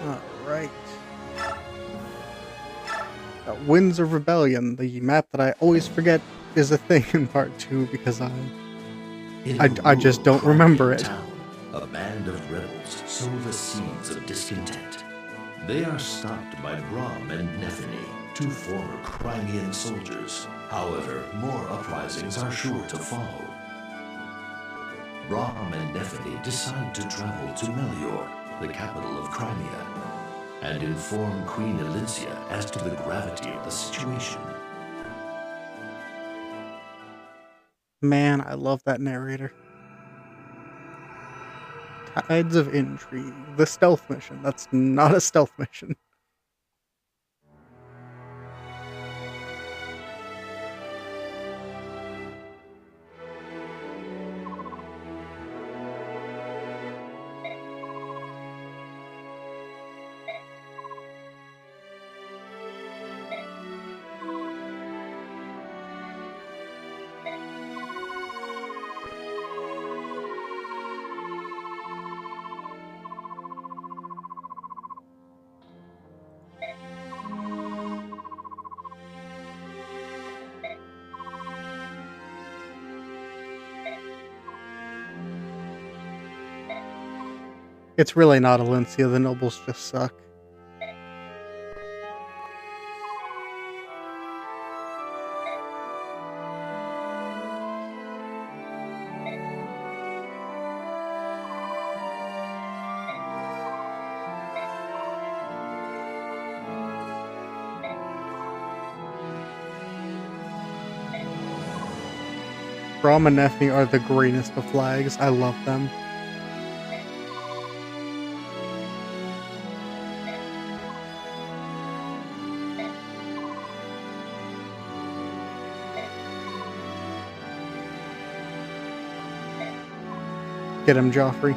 Alright. Winds of Rebellion, the map that I always forget is a thing in part 2 because I just don't remember it. Town, a band of rebels sow the seeds of discontent. They are stopped by Brom and Nethany, two former Crimean soldiers. However, more uprisings are sure to follow. Brom and Nethany decide to travel to Melior, the capital of Crimea, and inform Queen Elincia as to the gravity of the situation. Man, I love that narrator. Tides of Intrigue. The stealth mission. That's not a stealth mission. It's really not Elincia, the nobles just suck. Brom and Nethany are the greenest of flags. I love them. Get him, Geoffrey.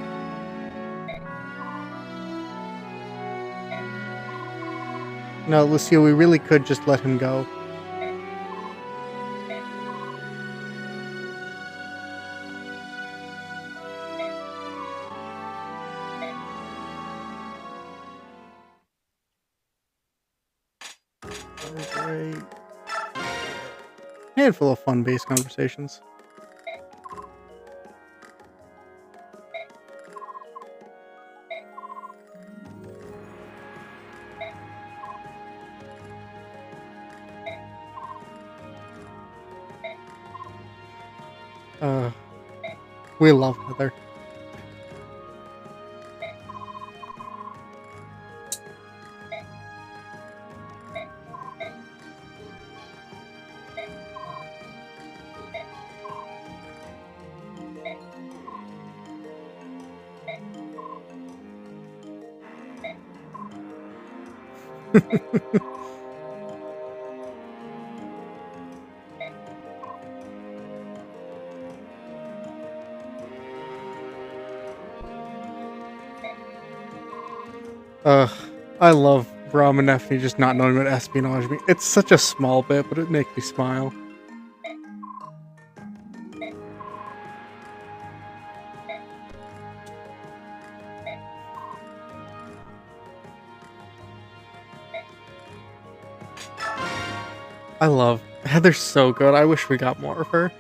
No, Lucille, we really could just let him go. Great. Handful of fun base conversations. We love Heather. I love Brom and Nethany just not knowing what espionage means. It's such a small bit, but it makes me smile. I love Heather's so good. I wish we got more of her.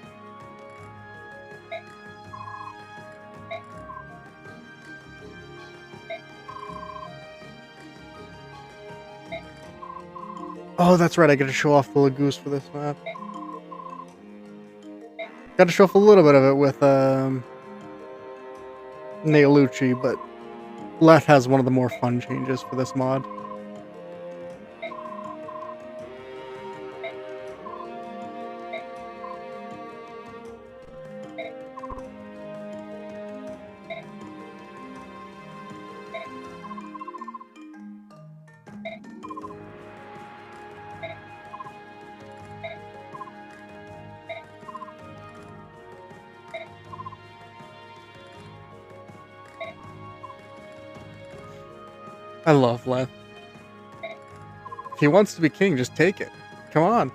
Oh, that's right. I get to show off the Lagoose for this map. Got to show off a little bit of it with Neolucci, but Leth has one of the more fun changes for this mod. I love Leth. If he wants to be king, just take it. Come on.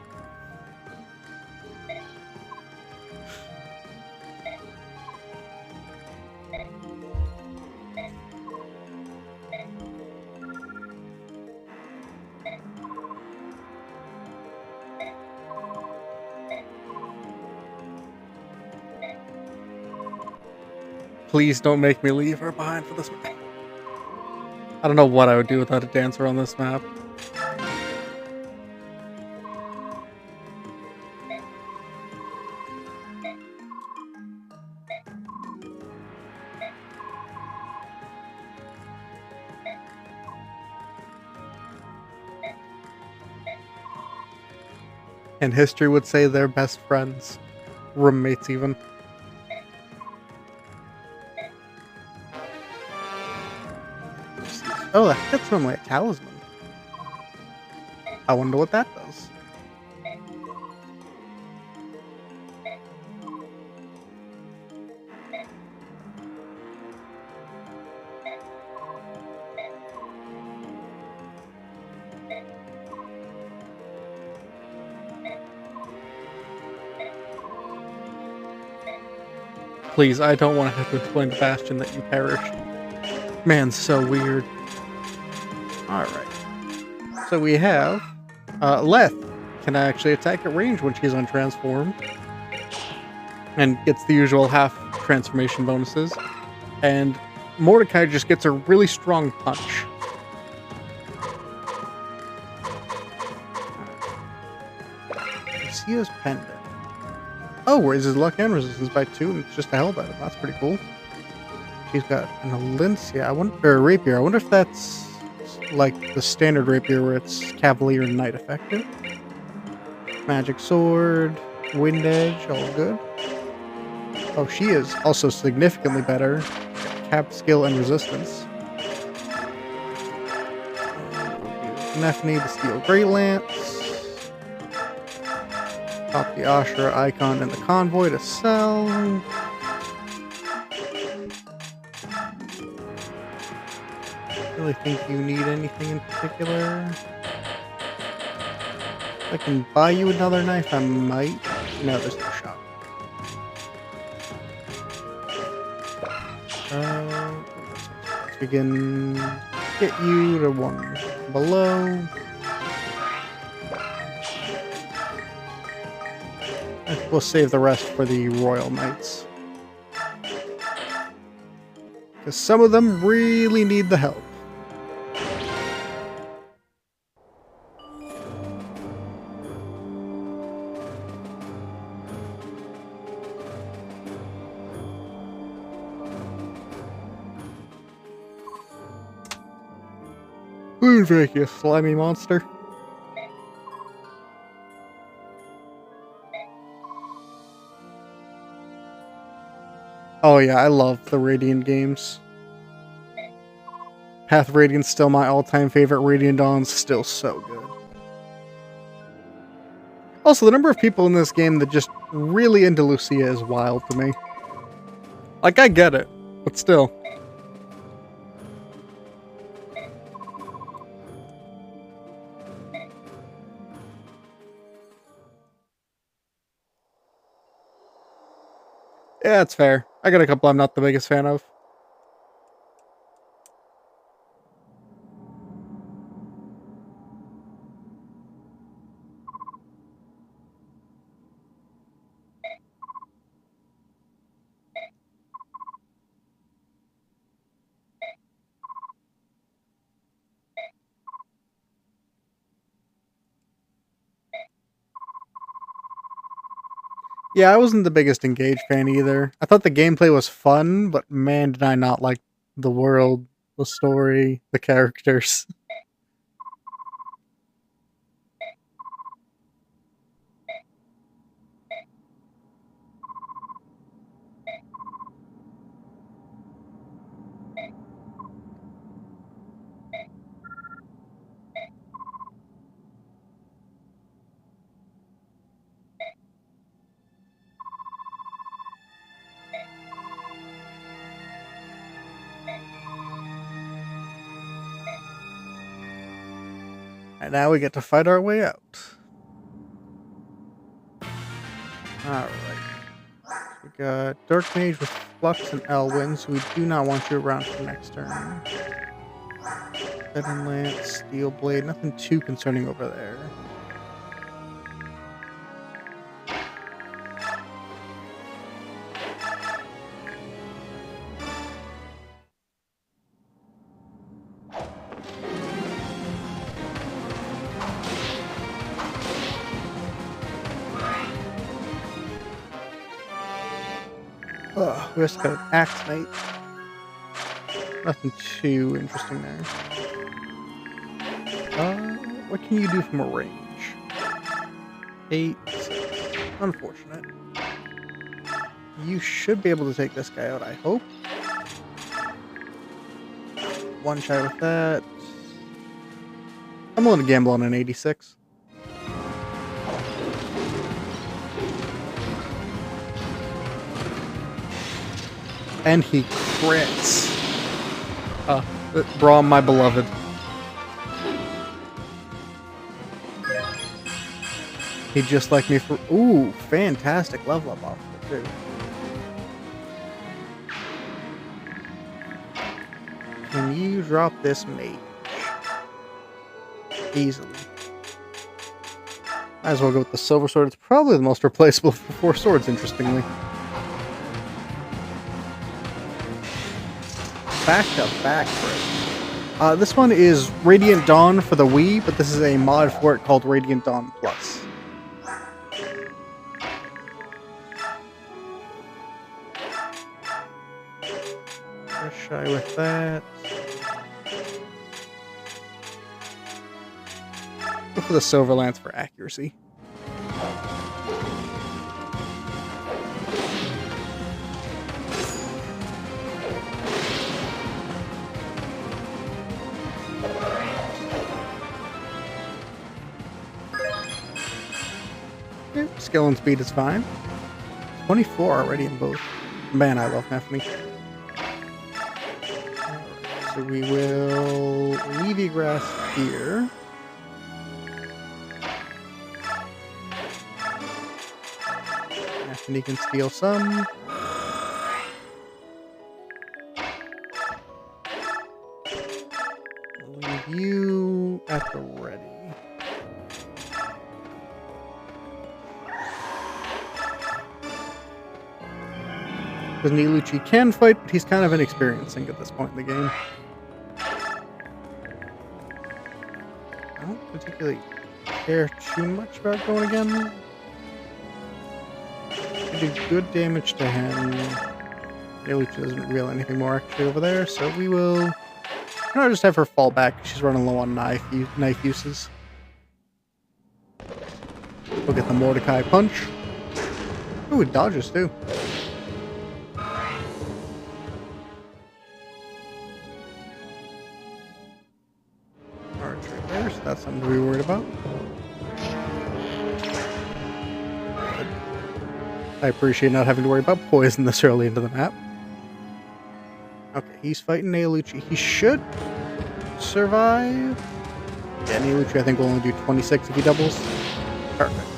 Please don't make me leave her behind for this map. I don't know what I would do without a dancer on this map. And history would say they're best friends. Roommates, even. Oh, that's normally a talisman. I wonder what that does. Please, I don't want to have to explain to Bastion that you perished. Man, so weird. Alright. So we have Leth can actually attack at range when she's untransformed. And gets the usual half transformation bonuses. And Mordecai just gets a really strong punch. Lucia's pendant. Oh, raises luck and resistance by 2, and it's just a hell item. That's pretty cool. She's got an Alencia, or a rapier. I wonder if that's like the standard rapier where it's Cavalier and Knight effective. Magic sword, wind edge, all good. Oh, she is also significantly better. Cap skill and resistance. Nephne, the steel great lance. Pop the Ashura icon and the convoy to sell. Really think you need anything in particular? If I can buy you another knife, I might. No, there's no shop. So we can get you to one below. We'll save the rest for the Royal Knights. Because some of them really need the help. Moondrake, you slimy monster. Oh yeah, I love the Radiant games. Path of Radiant's still my all-time favorite. Radiant Dawn's still so good. Also, the number of people in this game that just really into Lucia is wild to me. Like, I get it, but still. Yeah, that's fair. I got a couple I'm not the biggest fan of. Yeah, I wasn't the biggest Engage fan either. I thought the gameplay was fun, but man, did I not like the world, the story, the characters. And now we get to fight our way out. Alright. We got Dark Mage with Flux and Elwyn, so we do not want you around for next turn. Bed and Lance, Steel Blade, nothing too concerning over there. We just got an axe knight. Nothing too interesting there. What can you do from a range? 8, 6. Unfortunate. You should be able to take this guy out, I hope. One try with that. I'm willing to gamble on an 86. And he crits. Braum, my beloved. He just like me for... Ooh, fantastic level up off of it, too. Can you drop this mage? Easily. Might as well go with the silver sword. It's probably the most replaceable for 4 swords, interestingly. Back-to-back crit. This one is Radiant Dawn for the Wii, but this is a mod for it called Radiant Dawn Plus. Just shy with that. Go for the Silver Lance for accuracy. Skill and speed is fine. 24 already in both. Man, I love Nephany. Alright, so we will leave the grass here. Nephany can steal some. We'll leave you at the ready. Because Niluchi can fight, but he's kind of inexperienced at this point in the game. I don't particularly care too much about going again. I do good damage to him. Niluchi doesn't reveal anything more actually over there, so we will... I'll just have her fall back. She's running low on knife uses. We'll get the Mordecai punch. Ooh, it dodges too. That's something to be worried about. Good. I appreciate not having to worry about poison this early into the map. Okay, he's fighting Niluchi. He should survive. Yeah, Niluchi I think will only do 26 if he doubles. Perfect.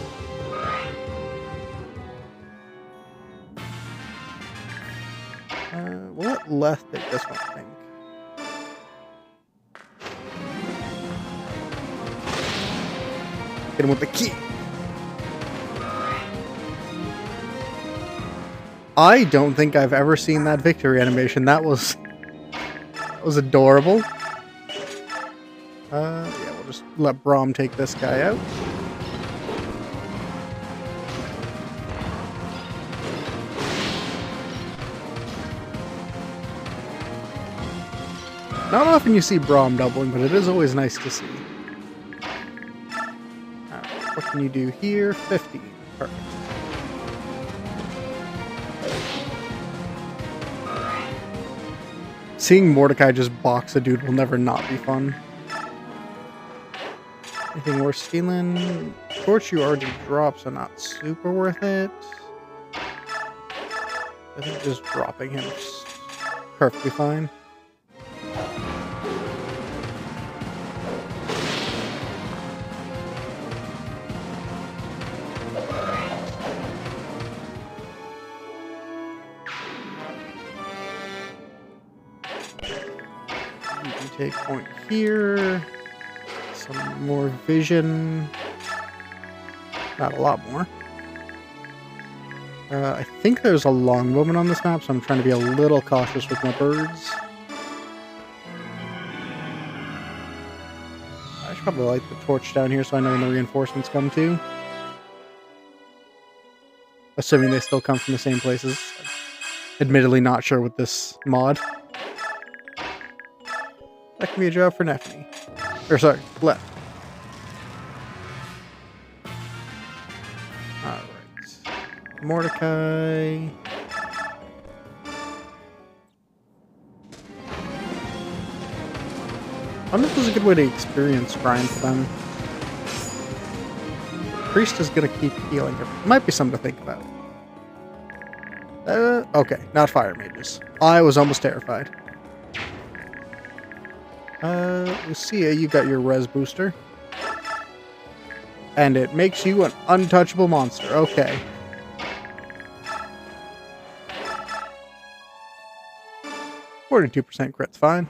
We'll let Leth take this one, I think. Hit him with the key. I don't think I've ever seen that victory animation. That was adorable. Yeah, we'll just let Braum take this guy out. Not often you see Braum doubling, but it is always nice to see. What can you do here? 50. Perfect. Seeing Mordecai just box a dude will never not be fun. Anything worth stealing? Torch you already dropped, so not super worth it. I think just dropping him is perfectly fine. Take point here. Some more vision. Not a lot more. I think there's a long woman on this map, so I'm trying to be a little cautious with my birds. I should probably light the torch down here so I know when the reinforcements come too. Assuming they still come from the same places. Admittedly not sure with this mod. That can be a job for Neffany. Or sorry, left. Alright. Mordecai. I wonder if this is a good way to experience grind for them. Priest is gonna keep healing her. Might be something to think about. Okay, not fire mages. I was almost terrified. Lucia, you got your res booster. And it makes you an untouchable monster. Okay. %, crit's fine.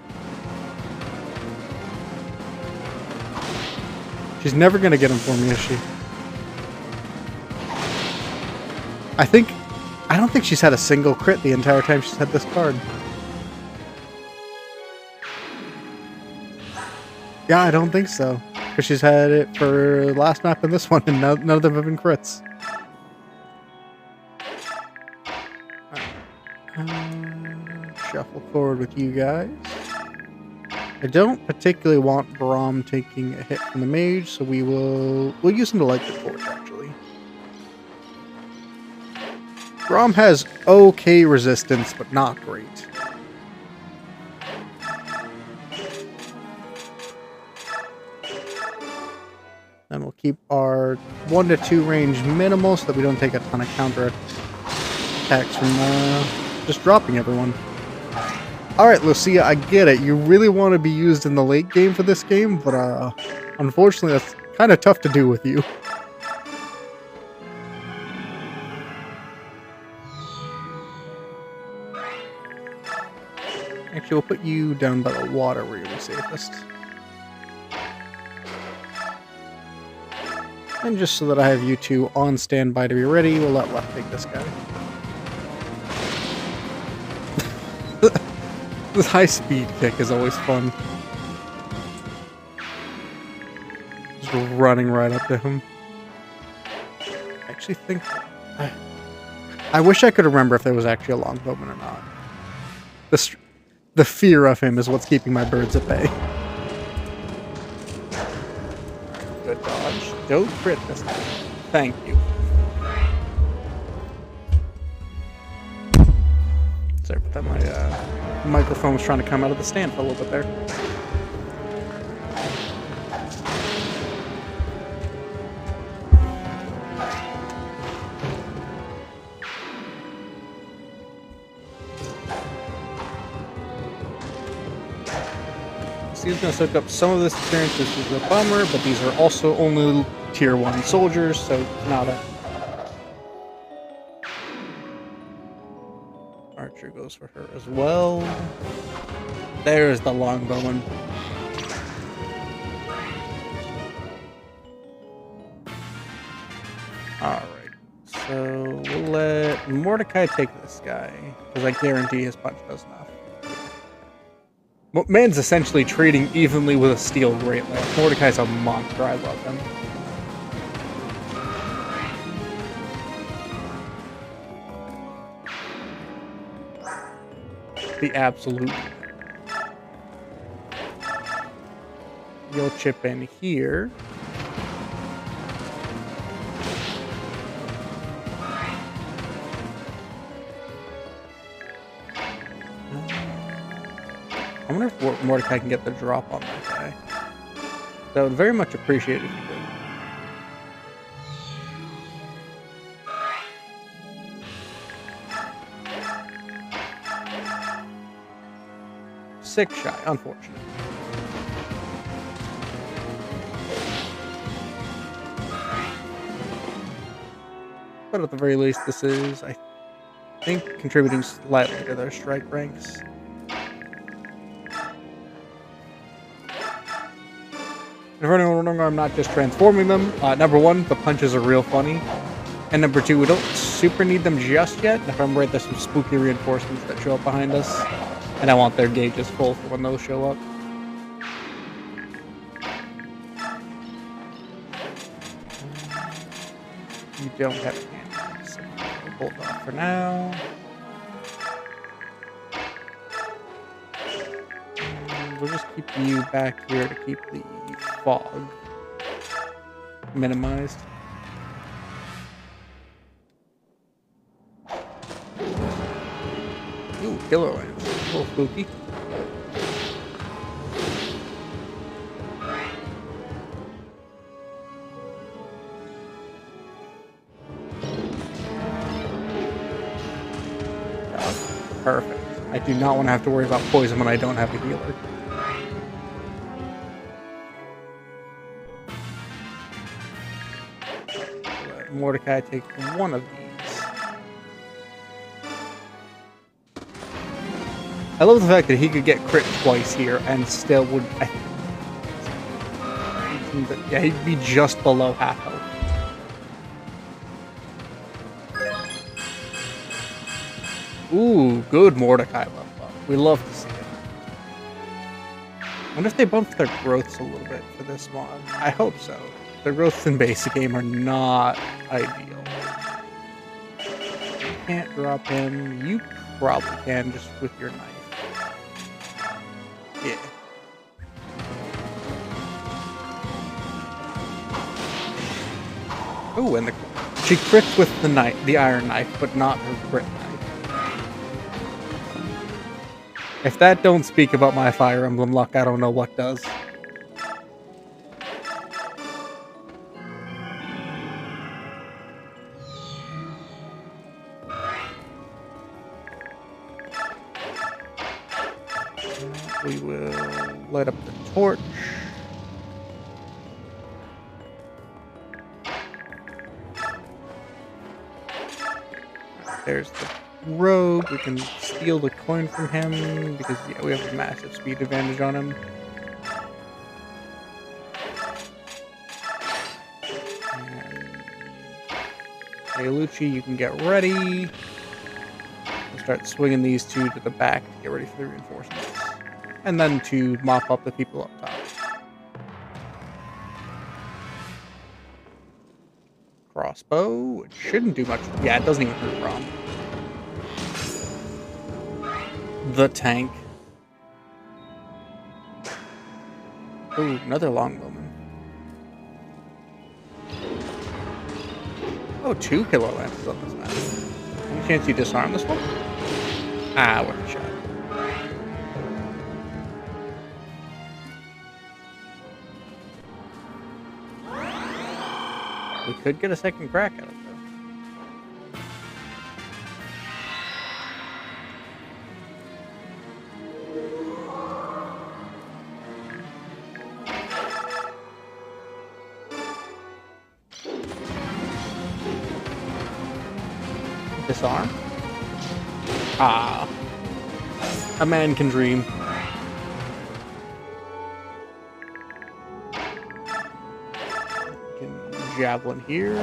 She's never gonna get him for me, is she? I don't think she's had a single crit the entire time she's had this card. Yeah, I don't think so. Because she's had it for last map and this one, and none of them have been crits. Shuffle forward with you guys. I don't particularly want Braum taking a hit from the mage, so we'll use him to light the torch, actually. Braum has okay resistance, but not great. Then we'll keep our 1 to 2 range minimal so that we don't take a ton of counter attacks from just dropping everyone. Alright, Lucia, I get it. You really want to be used in the late game for this game, but unfortunately that's kind of tough to do with you. Actually, we'll put you down by the water where you're the safest. And just so that I have you two on standby to be ready, we'll let Left take this guy. This high speed kick is always fun. Just running right up to him. I actually think... I wish I could remember if there was actually a longbowman or not. The fear of him is what's keeping my birds at bay. Good dodge. Don't crit this time. Thank you. Sorry about that. My microphone was trying to come out of the stand for a little bit there. He's going to soak up some of this experience, which is a bummer, but these are also only tier 1 soldiers, so it's not a... Archer goes for her as well. There's the longbowman. Alright, so we'll let Mordecai take this guy, because I guarantee his punch does enough. Man's essentially trading evenly with a steel great lance. Mordecai's a monster. I love him. The absolute. You'll chip in here. I wonder if Mordecai can get the drop on that guy. I would very much appreciate it if you did. 6 shy, unfortunate. But at the very least, this is, I think, contributing slightly to their strike ranks. If anyone wondering, I'm not just transforming them. Number 1, the punches are real funny. And number 2, we don't super need them just yet. If I'm right, there's some spooky reinforcements that show up behind us. And I want their gauges full for when those show up. You don't have a hand, so we'll hold off for now. we'll just keep you back here to keep the fog minimized. Ooh, killer lance. A little spooky. Perfect. I do not want to have to worry about poison when I don't have a healer. Let Mordecai take one of these. I love the fact that he could get crit twice here and still would... yeah, he'd be just below half health. Ooh, good Mordecai level up. We love to see it. I wonder if they bumped their growths a little bit for this mod. I hope so. Their growths in basic game are not ideal. You can't drop him. You probably can just with your knife. Yeah. Oh, and she crits with the iron knife, but not her crit knife. If that don't speak about my Fire Emblem luck, I don't know what does. We will light up the torch. There's the rogue. We can steal the coin from him because yeah, we have a massive speed advantage on him. Hey Lucci, you can get ready. We'll start swinging these two to the back to get ready for the reinforcements. And then to mop up the people up top. Crossbow, it shouldn't do much. Yeah, it doesn't even hurt Rom. The tank. Ooh, another longbowman. Oh, 2 killer lances on this map. Any chance you disarm this one? Ah, worth a shot. We could get a second crack at it, though. Disarm? Ah. A man can dream. Javelin here.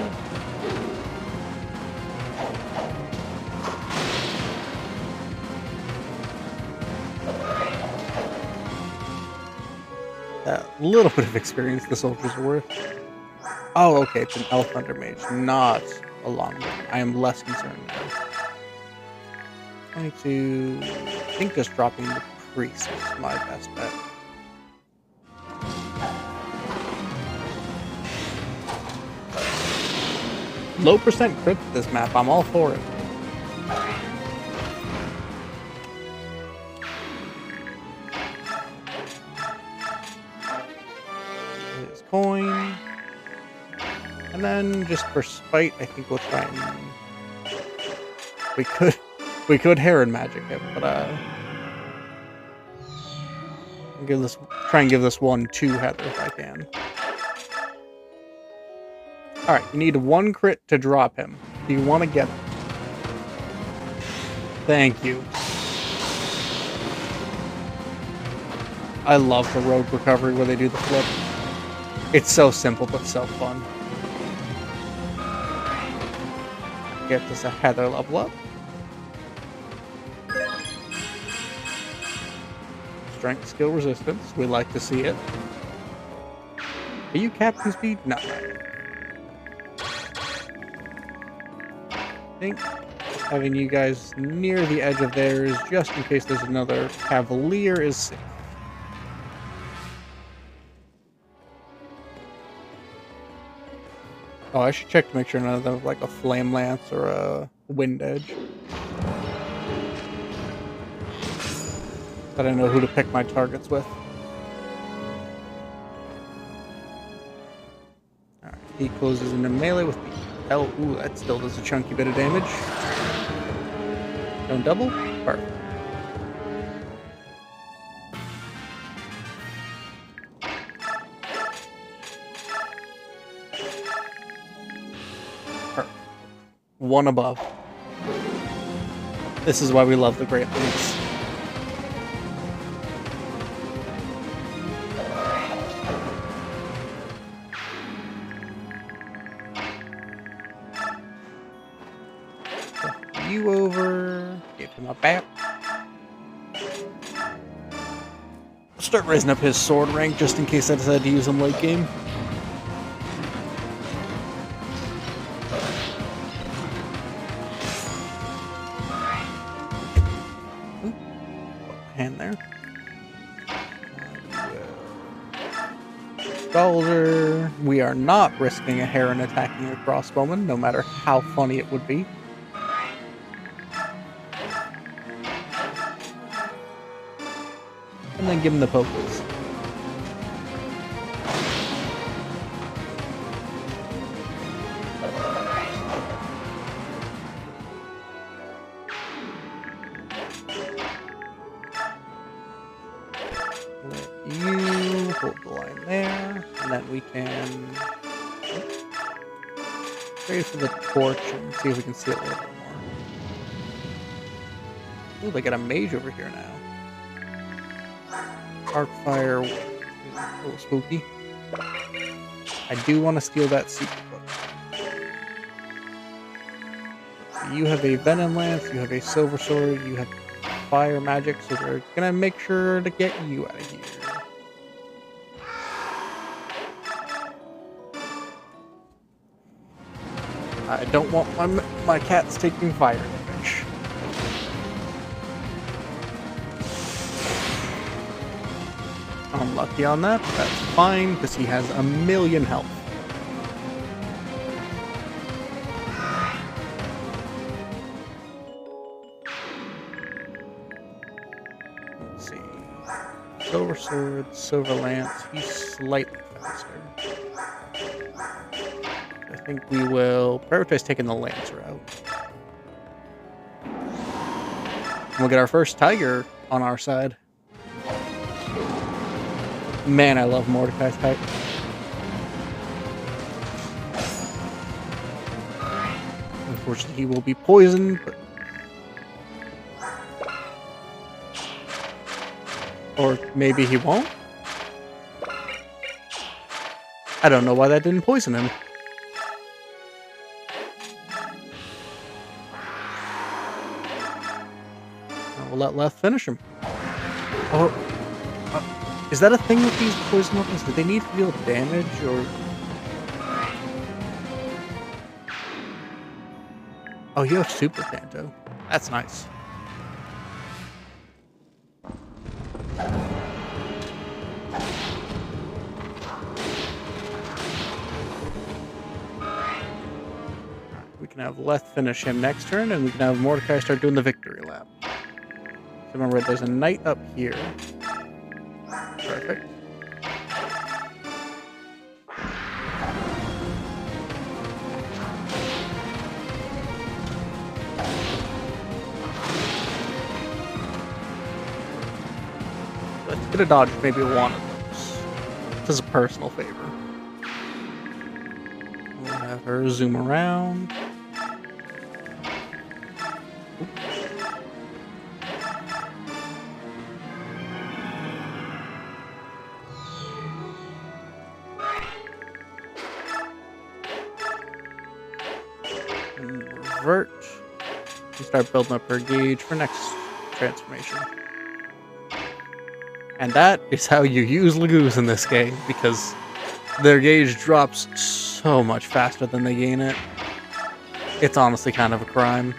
That little bit of experience the soldiers are worth. Oh, okay, it's an elf thunder mage, not a longbowman. I am less concerned now. 22. I think just dropping the priest is my best bet. Low percent crit this map, I'm all for it. His coin. And then just for spite, I think we'll try and we could Heron magic him, but try and give this one 2 Heather if I can. Alright, you need 1 crit to drop him. Do you want to get it? Thank you. I love the rogue recovery where they do the flip. It's so simple but so fun. Get this a Heather level up. Strength, skill, resistance. We like to see it. Are you captain speed? No. I think having you guys near the edge of theirs, just in case there's another Cavalier, is safe. Oh, I should check to make sure none of them have like a flame lance or a wind edge. But I know who to pick my targets with. Alright, he closes into melee with the L. Ooh, that still does a chunky bit of damage. Don't double? Perfect. Perfect. One above. This is why we love the Great Lakes. You over. Give him a bat. Start raising up his sword rank just in case I decide to use him late game. Ooh. Hand there. Scalder. We are not risking a Heron attacking a crossbowman, no matter how funny it would be. And then give him the pokers. Let you hold the line there, and then we can trade for the torch and see if we can see it a little bit more. Ooh, they got a mage over here now. Arcfire, a little spooky. I do want to steal that secret book. So you have a venom lance, you have a silver sword, you have fire magic, so we're gonna make sure to get you out of here. I don't want my cats taking fire damage. Unlucky on that, but that's fine, because he has a million health. Let's see. Silver sword, silver lance, he's slightly faster. I think we will prioritize taking the lance route. We'll get our first tiger on our side. Man, I love Mordecai's type. Unfortunately, he will be poisoned, but... Or maybe he won't? I don't know why that didn't poison him. We'll let Left finish him. Oh... Is that a thing with these poison weapons? Do they need to deal damage, or...? Oh, you have Super Tanto. That's nice. We can have Leth finish him next turn, and we can have Mordecai start doing the victory lap. So remember, there's a knight up here. Perfect. Let's get a dodge maybe one of those. This is a personal favor. We'll have her zoom around. Revert and start building up her gauge for next transformation. And that is how you use Lagoos in this game, because their gauge drops so much faster than they gain it. It's honestly kind of a crime.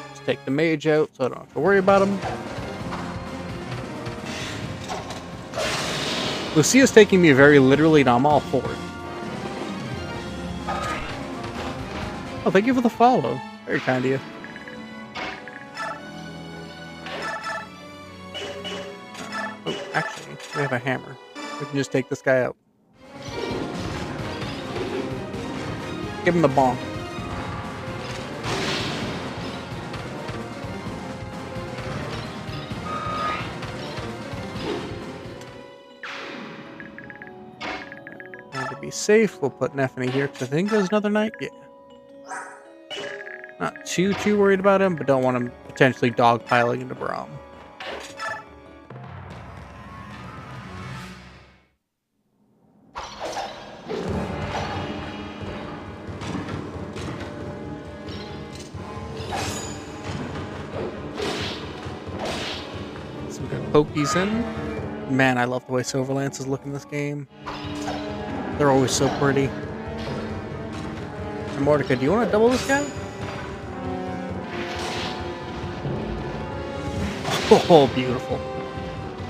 Just take the mage out so I don't have to worry about him. Lucia's taking me very literally, and I'm all for it. Oh, thank you for the follow. Very kind of you. Oh, actually, we have a hammer. We can just take this guy out. Give him the bonk. And to be safe, we'll put Neffany here, because I think there's another knight. Yeah. Not too worried about him, but don't want him potentially dogpiling into Braum. Some good pokies in. Man, I love the way Silverlances look in this game. They're always so pretty. And Mordecai, do you want to double this guy? Oh, beautiful.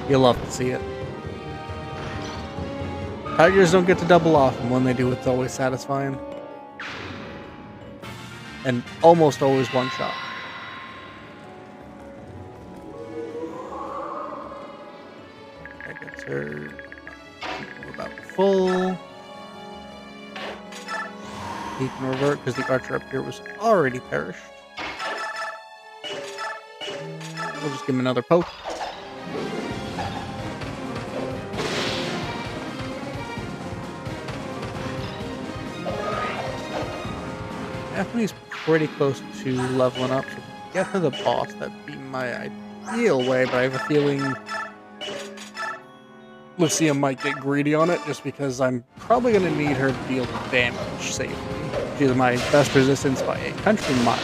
You'll love to see it. Tigers don't get to double off, and when they do, it's always satisfying. And almost always one shot. That gets her about full. He can revert because the archer up here was already perished. We'll just give him another poke. Neffany's pretty close to leveling up, so to get to the boss, that'd be my ideal way, but I have a feeling Lucia might get greedy on it, just because I'm probably going to need her to deal damage safely. She's my best resistance by a country mile.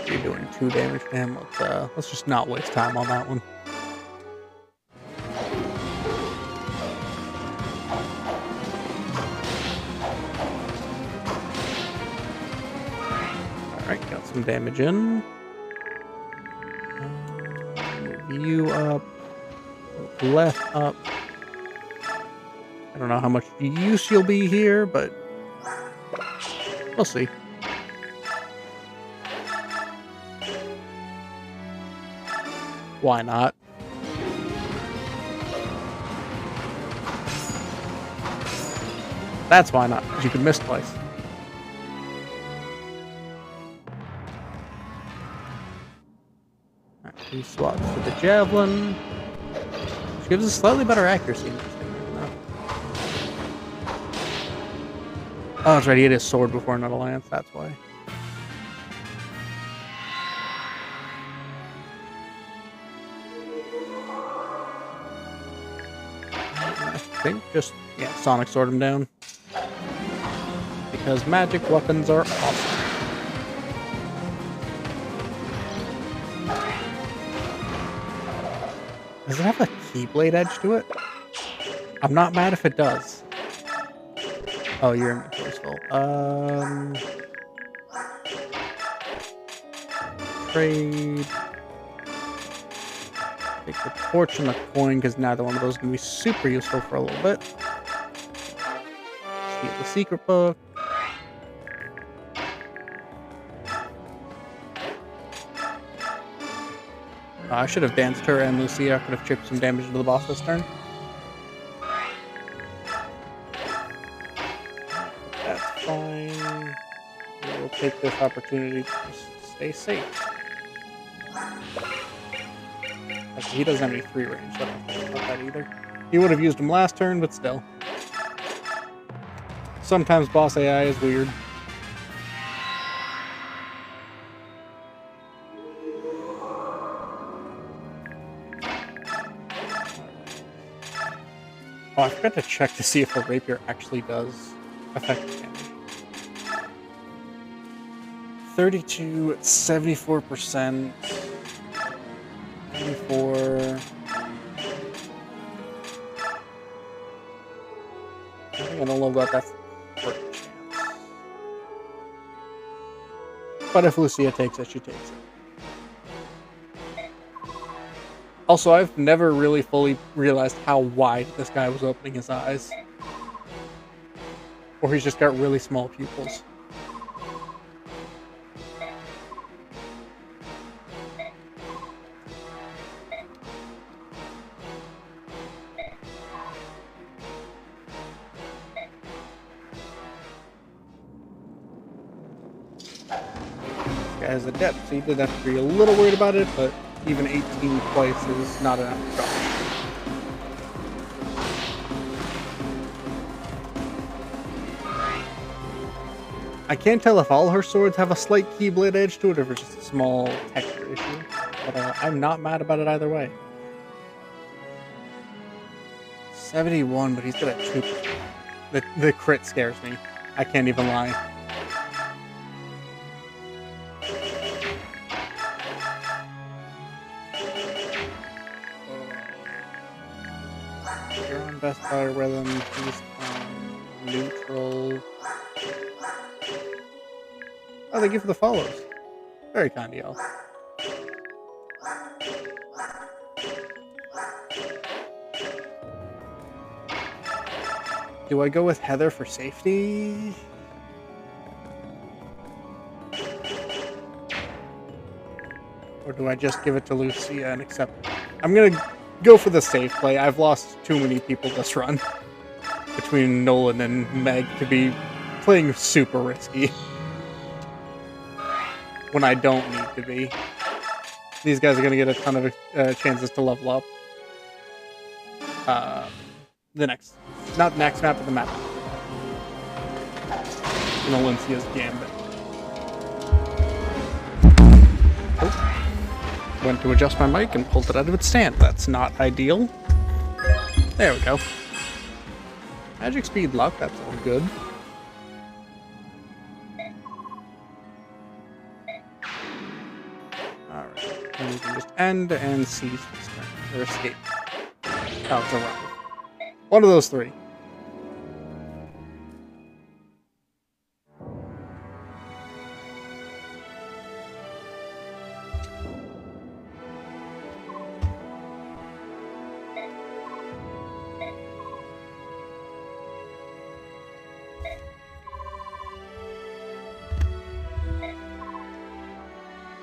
You're doing 2 damage to him. Let's just not waste time on that one. Alright, got some damage in. Move you up. Move left up. I don't know how much use you'll be here, but we'll see. Why not? That's why not, because you can miss twice. Alright, he swaps to the javelin. Which gives us slightly better accuracy. Oh, that's right, he had his sword before, not a lance, that's why. I think just, yeah, Sonic Sword him down. Because magic weapons are awesome. Does it have a Keyblade edge to it? I'm not mad if it does. Oh, your inventory's full. Trade. Take the torch and the coin, because neither one of those is going to be super useful for a little bit. Get the secret book. I should have danced her and Lucia. I could have chipped some damage into the boss this turn. That's fine. We'll take this opportunity to just stay safe. Actually, he doesn't have any 3 range, so I don't think about that either. He would have used him last turn, but still. Sometimes boss AI is weird. Oh, I forgot to check to see if the rapier actually does affect damage. 32, 74%. 24. I think I don't know about that for a chance. But if Lucia takes it, she takes it. Also, I've never really fully realized how wide this guy was opening his eyes. Or he's just got really small pupils. As a depth, so you did have to be a little worried about it, but even 18 twice is not enough to drop. I can't tell if all her swords have a slight keyblade edge to it or if it's just a small texture issue, but I'm not mad about it either way. 71, but he's got a 2%. The crit scares me. I can't even lie. You're on best fire rhythm, he's on neutral. Oh, thank you for the follows. Very kind of y'all. Do I go with Heather for safety? Or do I just give it to Lucia and accept it? I'm gonna go for the safe play. I've lost too many people this run. Between Nolan and Meg to be playing super risky. When I don't need to be. These guys are gonna get a ton of chances to level up. Not the next map, but the map. In Olincia's Gambit. Oh. Went to adjust my mic and pulled it out of its stand. That's not ideal. There we go. Magic speed luck, that's all good. Alright. And we can just end and seize this turn. Or escape. Oh, it's a run. One of those three.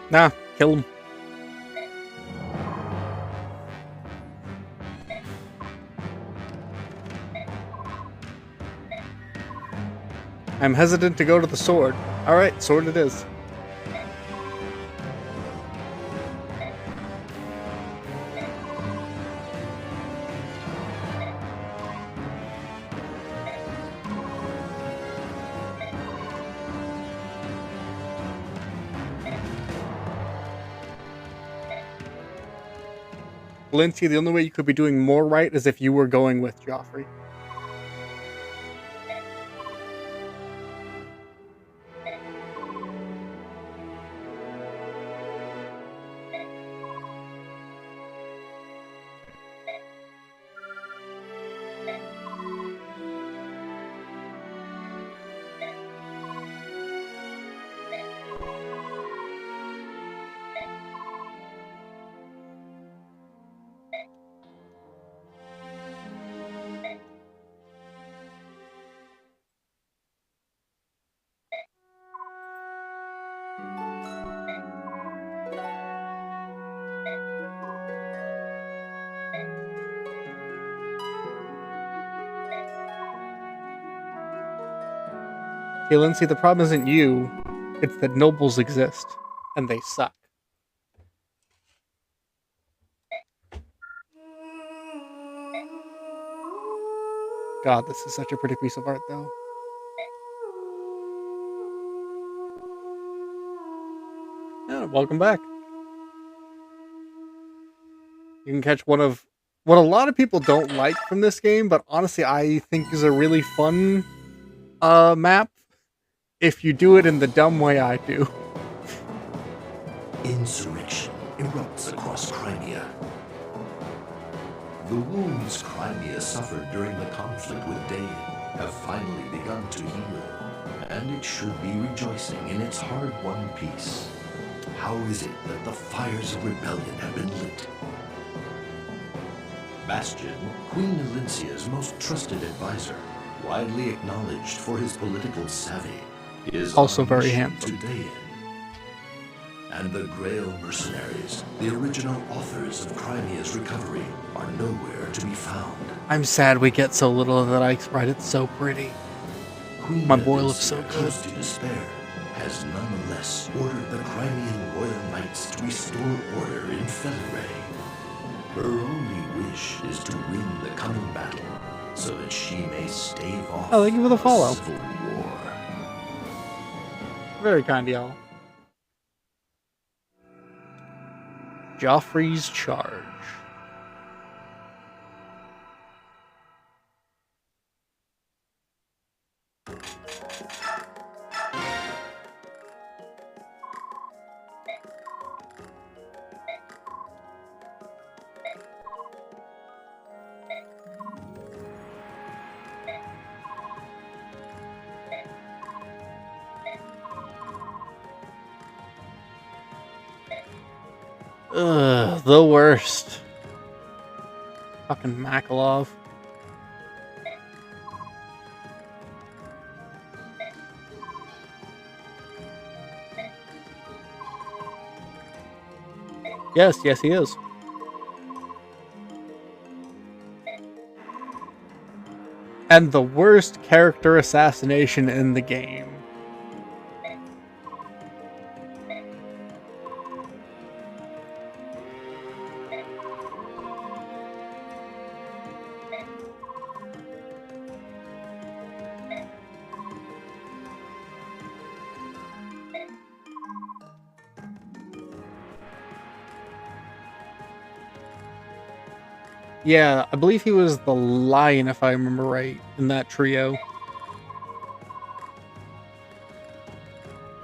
Nah, kill him. I'm hesitant to go to the sword. Alright, sword it is. Lindsay, the only way you could be doing more right is if you were going with Geoffrey. Hey, Lindsay, the problem isn't you. It's that nobles exist. And they suck. God, this is such a pretty piece of art, though. Yeah, welcome back. You can catch one of what a lot of people don't like from this game, but honestly, I think is a really fun map if you do it in the dumb way I do. Insurrection erupts across Crimea. The wounds Crimea suffered during the conflict with Dain have finally begun to heal, and it should be rejoicing in its hard-won peace. How is it that the fires of rebellion have been lit? Bastion, Queen Elincia's most trusted advisor, widely acknowledged for his political savvy, is Also on a very mission handsome. to Dain. And the Grail mercenaries, the original authors of Crimea's recovery, are nowhere to be found. I'm sad we get so little of that Ike's Pride. It's so pretty. Queen My boy looks so Elincia, good. close to despair, has nonetheless ordered the Crimean Royal Knights to restore order in Felleray. Her only wish is to win the coming battle, so that she may stave off Oh, thank you for the a follow. civil war. Very kind, y'all. Geoffrey's charge. Ugh, the worst. Fucking Makalov. Yes, he is. And the worst character assassination in the game. Yeah, I believe he was the lion, if I remember right, in that trio.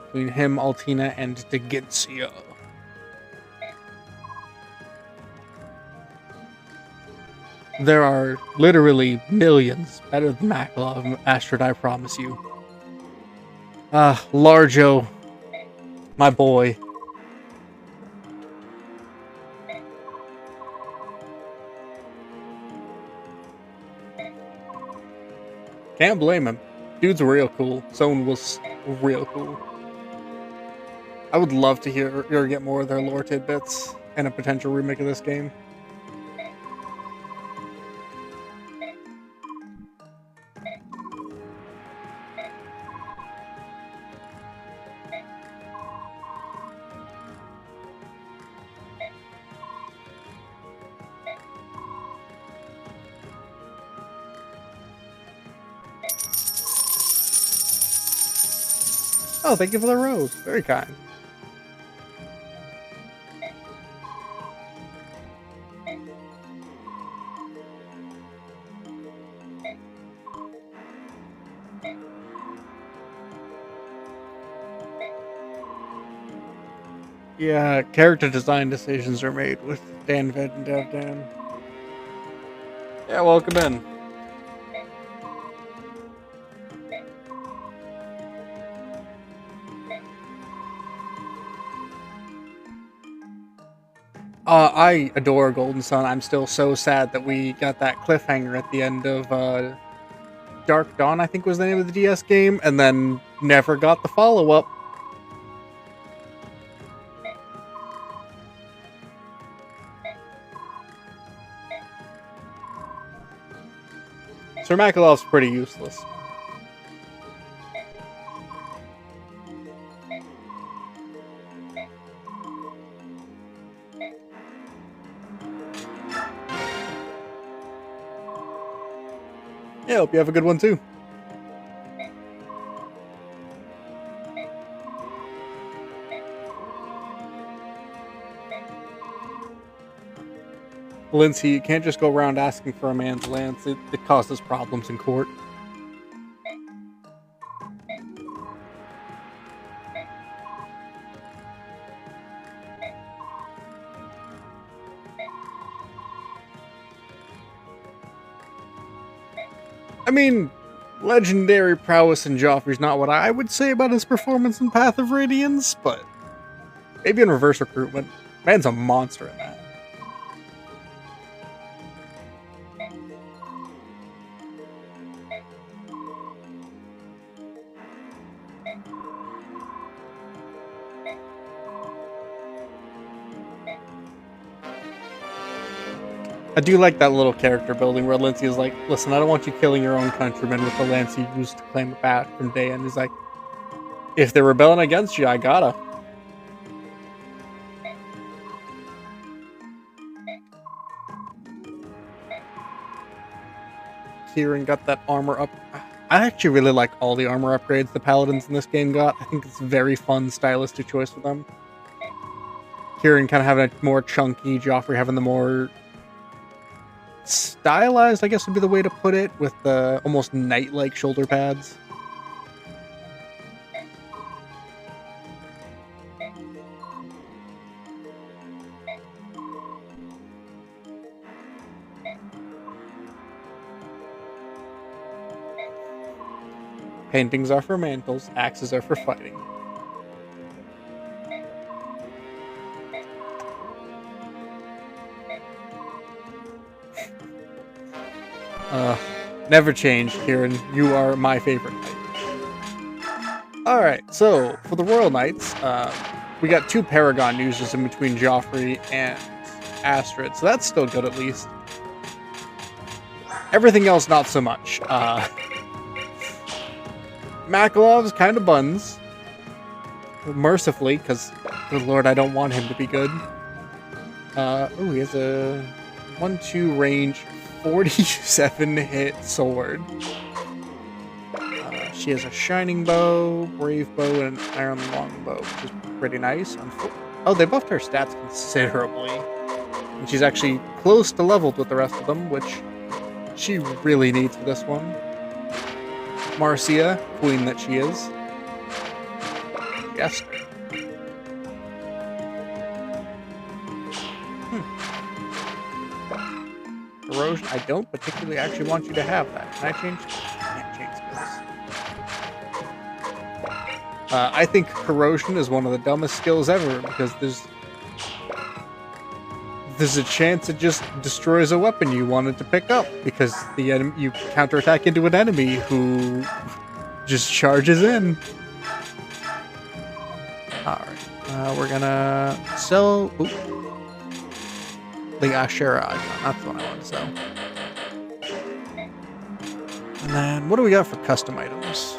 Between him, Altina, and Degensia. There are literally millions better than Makalov, Astrid, I promise you. Larjo, my boy. Can't blame him. Dude's real cool. Someone was real cool. I would love to hear or get more of their lore tidbits and a potential remake of this game. Oh, thank you for the rose. Very kind. Yeah, character design decisions are made with Dan Vid and Dev Dan. Yeah, welcome in. I adore Golden Sun. I'm still so sad that we got that cliffhanger at the end of Dark Dawn, I think was the name of the DS game, and then never got the follow-up. Sir Makalov's pretty useless. Yeah, hope you have a good one too. Lindsay, you can't just go around asking for a man's lance. It causes problems in court. I mean, legendary prowess in Geoffrey's not what I would say about his performance in Path of Radiance, but maybe in reverse recruitment. Man's a monster in that. I do like that little character building where Lindsay is like, listen, I don't want you killing your own countrymen with the lance you used to claim it back from Day. And he's like, if they're rebelling against you, I gotta. Kieran got that armor up. I actually really like all the armor upgrades the paladins in this game got. I think it's a very fun, stylistic choice for them. Kieran kind of having a more chunky, Geoffrey having the more stylized, I guess would be the way to put it, with the almost knight-like shoulder pads. Paintings are for mantles, axes are for fighting. Never change, Kieran. You are my favorite knight. Alright, so for the Royal Knights, we got 2 Paragon news just in between Geoffrey and Astrid, so that's still good at least. Everything else, not so much. Makalov's kind of buns. Mercifully, because, good lord, I don't want him to be good. Oh, he has a 1-2 range, 47 hit sword. She has a shining bow, brave bow, and an iron longbow, which is pretty nice. Oh, they buffed her stats considerably. And she's actually close to leveled with the rest of them, which she really needs for this one. Marcia, queen that she is. Yes. Corrosion, I don't particularly actually want you to have that. Can I change? I can't change skills. I think corrosion is one of the dumbest skills ever because there's a chance it just destroys a weapon you wanted to pick up because the enemy, you counterattack into an enemy who just charges in. Alright, we're gonna sell the Ashera icon. That's the one I want to sell. And then, what do we got for custom items?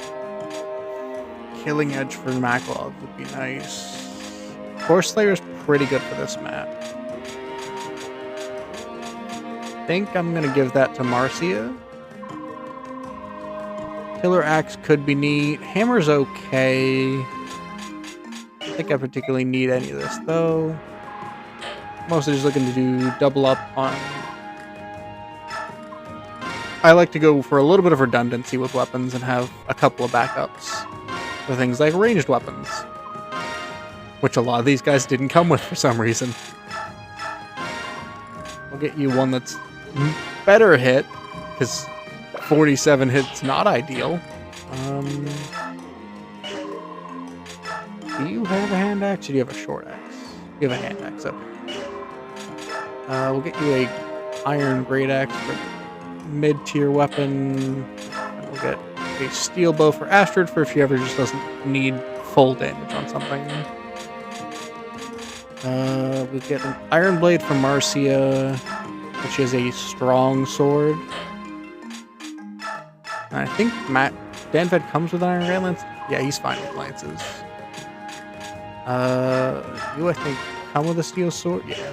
Killing Edge for Maklov would be nice. Horse Slayer's pretty good for this map. I think I'm gonna give that to Marcia. Killer Axe could be neat. Hammer's okay. I don't think I particularly need any of this though. Mostly just looking to do double up on... I like to go for a little bit of redundancy with weapons and have a couple of backups for things like ranged weapons, which a lot of these guys didn't come with for some reason. We'll get you one that's better hit, because 47 hits not ideal. Do you have a hand axe or do you have a short axe? You have a hand axe, okay. We'll get you a iron great axe for mid-tier weapon. And we'll get a steel bow for Astrid for if she ever just doesn't need full damage on something. We'll get an iron blade for Marcia, which is a strong sword. And I think Danved comes with an iron great lance. Yeah, he's fine with lances. You, I think, come with a steel sword? Yeah.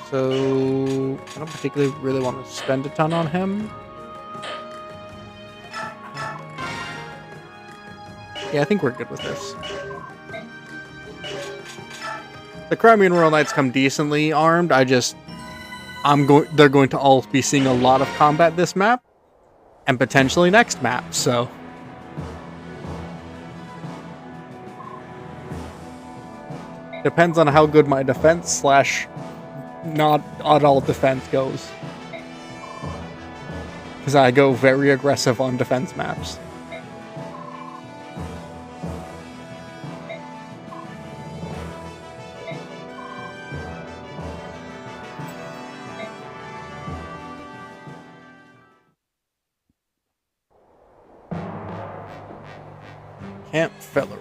So, I don't particularly really want to spend a ton on him. Yeah, I think we're good with this. The Crimean Royal Knights come decently armed. They're going to all be seeing a lot of combat this map. And potentially next map, so... Depends on how good my defense / not at all defense goes. because I go very aggressive on defense maps. Camp Fellery.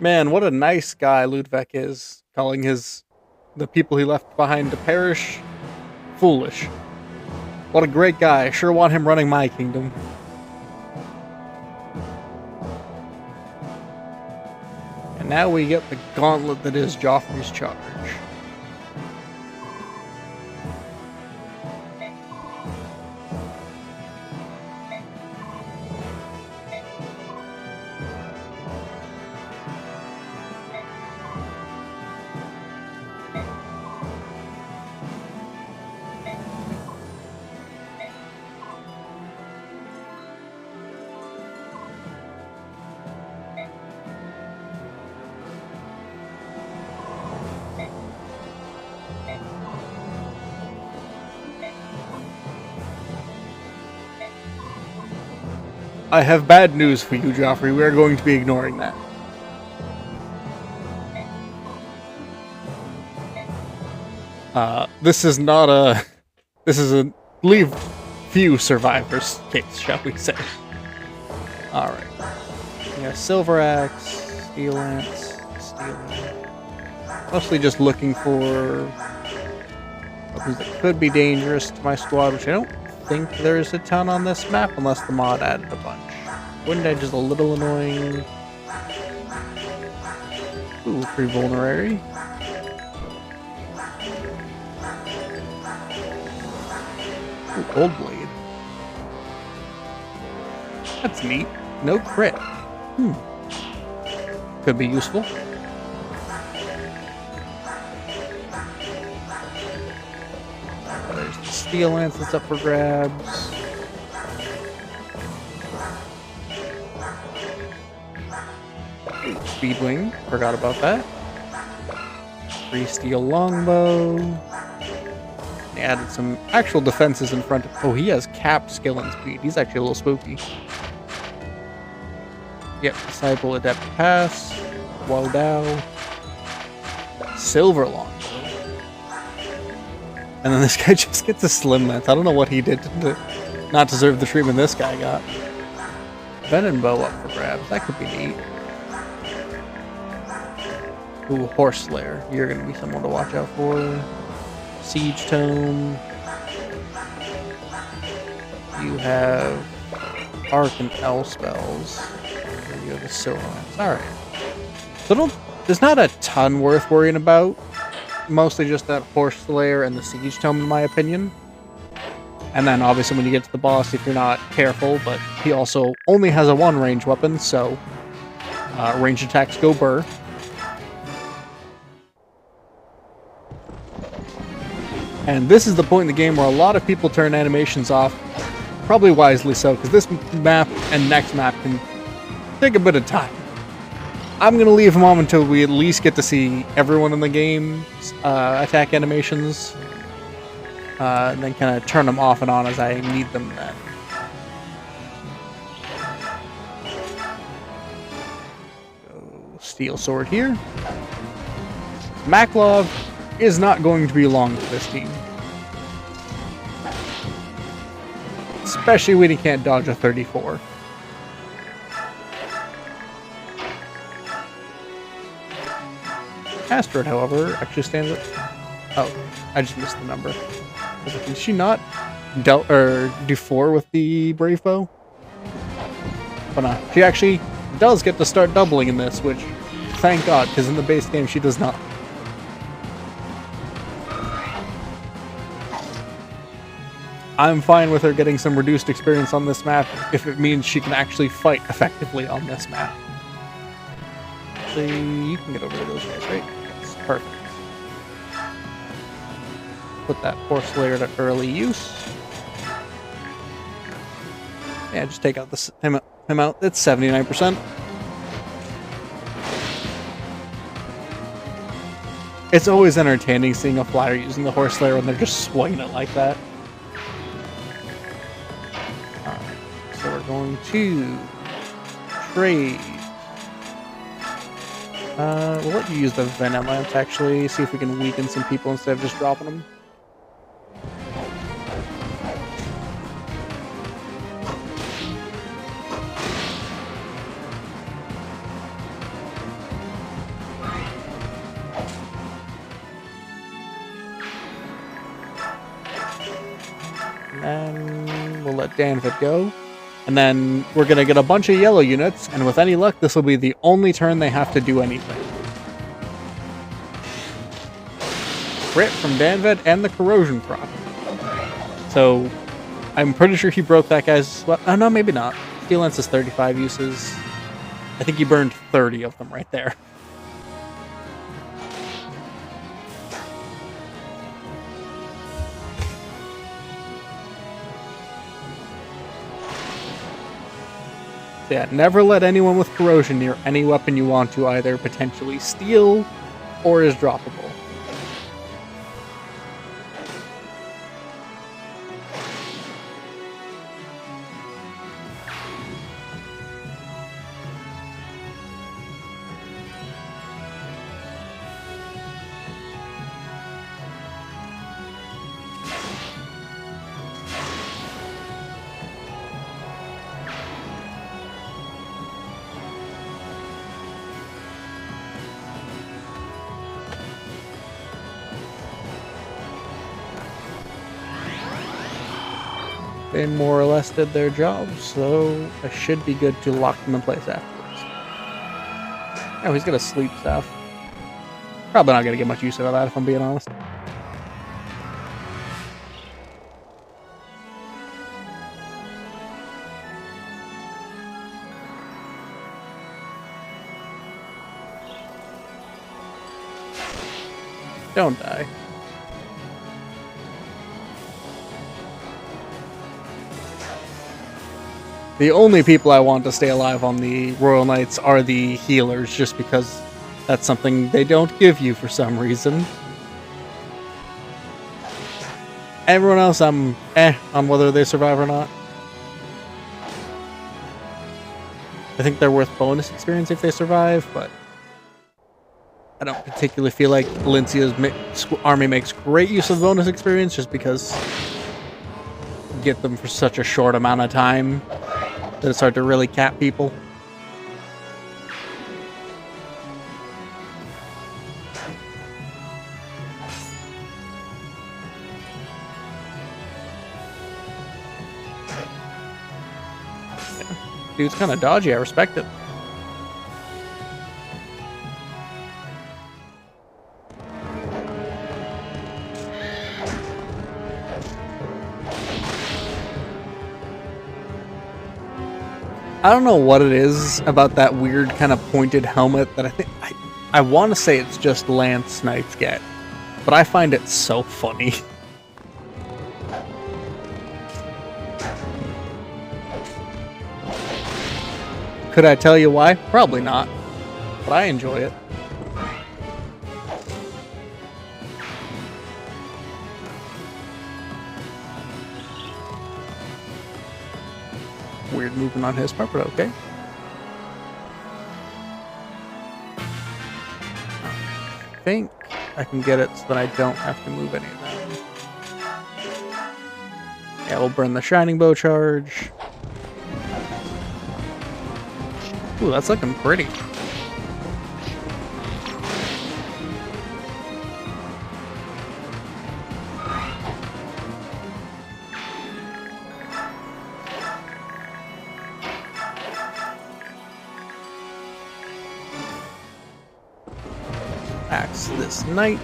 Man, what a nice guy Ludwig is, calling the people he left behind to perish foolish. What a great guy. I sure want him running my kingdom. And now we get the gauntlet that is Geoffrey's charge. I have bad news for you, Geoffrey. We are going to be ignoring that. This is not a... This is a leave few survivors case, shall we say. Alright. Yeah, Silver Axe, Steel Lance, Steel Lance. Mostly just looking for weapons that could be dangerous to my squad, which I don't think there's a ton on this map, unless the mod added a bunch. Wind Edge is a little annoying. Ooh, pretty vulnerary. Ooh, Gold Blade. That's neat. No crit. Could be useful. There's the Steel Lance that's up for grabs. Speedwing, forgot about that. Free Steel Longbow. They added some actual defenses in front of... Oh, he has capped skill and speed. He's actually a little spooky. Yep, Disciple Adept Pass. Wodao. Silver Longbow. And then this guy just gets a Slim Lance. I don't know what he did to not deserve the treatment this guy got. Venom Bow up for grabs. That could be neat. Ooh, Horse Slayer. You're going to be someone to watch out for. Siege Tome. You have Arc and L spells. There you go, the Silver Lance. Alright. So there's not a ton worth worrying about. Mostly just that Horse Slayer and the Siege Tome, in my opinion. And then obviously when you get to the boss, if you're not careful, but he also only has a 1 range weapon, so range attacks go burr. And this is the point in the game where a lot of people turn animations off, probably wisely so, because this map and next map can take a bit of time. I'm going to leave them on until we at least get to see everyone in the game attack animations, and then kind of turn them off and on as I need them then. So, Steel Sword here. Maklov is not going to be long for this team. Especially when he can't dodge a 34. Astrid, however, actually stands up. Oh, I just missed the number. Did she not do 4 with the Brave Bow? But no, she actually does get to start doubling in this, which, thank God, because in the base game she does not. I'm fine with her getting some reduced experience on this map if it means she can actually fight effectively on this map. Actually, you can get over to those guys, right? Yes, perfect. Put that horse layer to early use. Yeah, just take out him out. It's 79%. It's always entertaining seeing a flyer using the horse layer when they're just swinging it like that. Alright, so we're going to trade. We'll let you use the venom lamp to actually see if we can weaken some people instead of just dropping them. And we'll let Danvid go. And then we're going to get a bunch of yellow units, and with any luck, this will be the only turn they have to do anything. Crit from Danvid and the corrosion proc. So, I'm pretty sure he broke that guy's... Well, oh, no, maybe not. Steel Lance is 35 uses. I think he burned 30 of them right there. Yeah, never let anyone with corrosion near any weapon you want to either potentially steal or is droppable. They more or less did their job, so I should be good to lock them in place afterwards. Oh, he's got a sleep staff. Probably not going to get much use out of that, if I'm being honest. Don't die. The only people I want to stay alive on the Royal Knights are the healers, just because that's something they don't give you for some reason. Everyone else, I'm on whether they survive or not. I think they're worth bonus experience if they survive, but I don't particularly feel like Valencia's army makes great use of bonus experience, just because you get them for such a short amount of time that it's hard to really cap people. Dude's kind of dodgy, I respect it. I don't know what it is about that weird kind of pointed helmet that I want to say it's just Lance Knights get, but I find it so funny. Could I tell you why? Probably not, but I enjoy it. Weird movement on his part, but okay. I think I can get it so that I don't have to move any of them. Yeah, we'll burn the Shining Bow charge. Ooh, that's looking pretty. Axe this knight.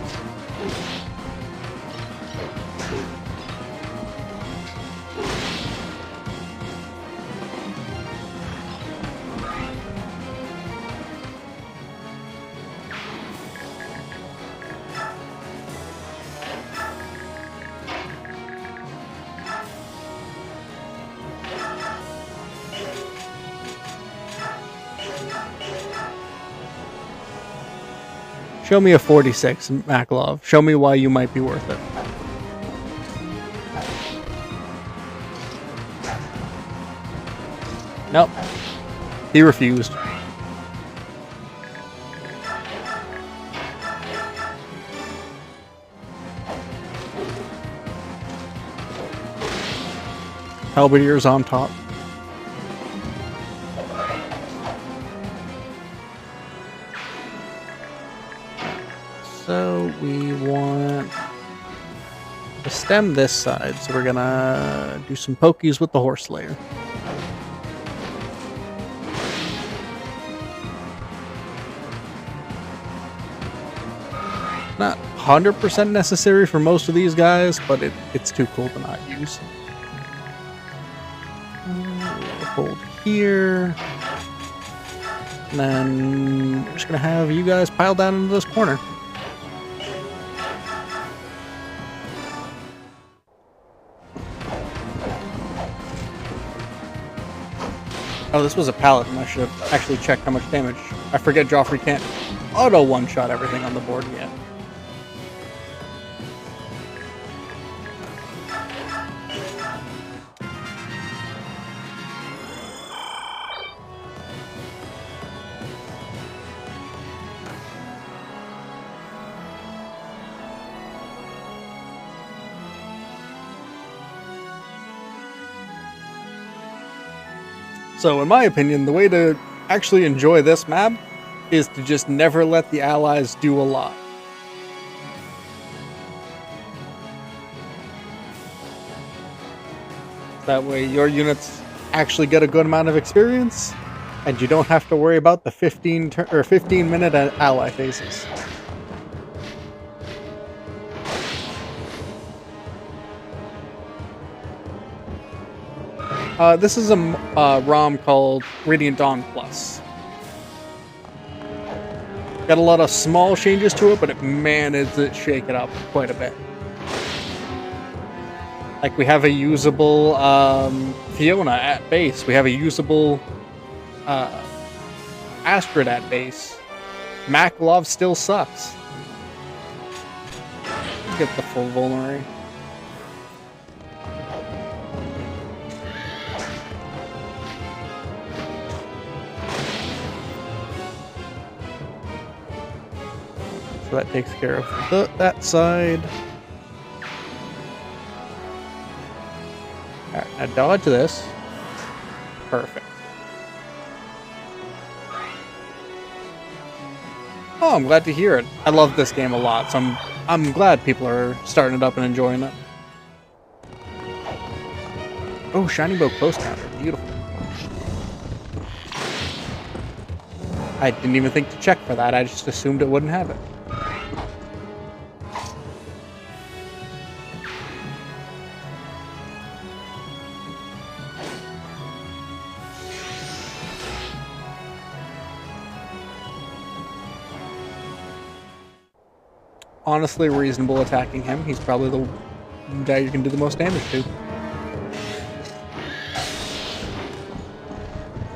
Show me a 46, Maklov. Show me why you might be worth it. Nope. He refused. Halberdier's on top. So we want to stem this side, so we're gonna do some pokies with the horse layer. Not 100% necessary for most of these guys, but it's too cool to not use. Hold here. And then we're just going to have you guys pile down into this corner. Oh, this was a pallet, and I should have actually checked how much damage. I forget Geoffrey can't auto one-shot everything on the board yet. So in my opinion, the way to actually enjoy this map is to just never let the allies do a lot. That way your units actually get a good amount of experience, and you don't have to worry about the 15-minute ally phases. This is a ROM called Radiant Dawn Plus. Got a lot of small changes to it, but it managed to shake it up quite a bit. Like, we have a usable Fiona at base. We have a usable Astrid at base. Maklov still sucks. Get the full vulnerary. So that takes care of that side. Alright, now dodge this. Perfect. Oh, I'm glad to hear it. I love this game a lot, so I'm glad people are starting it up and enjoying it. Oh, Shiny Bow close counter. Beautiful. I didn't even think to check for that. I just assumed it wouldn't have it. Honestly reasonable attacking him. He's probably the guy you can do the most damage to.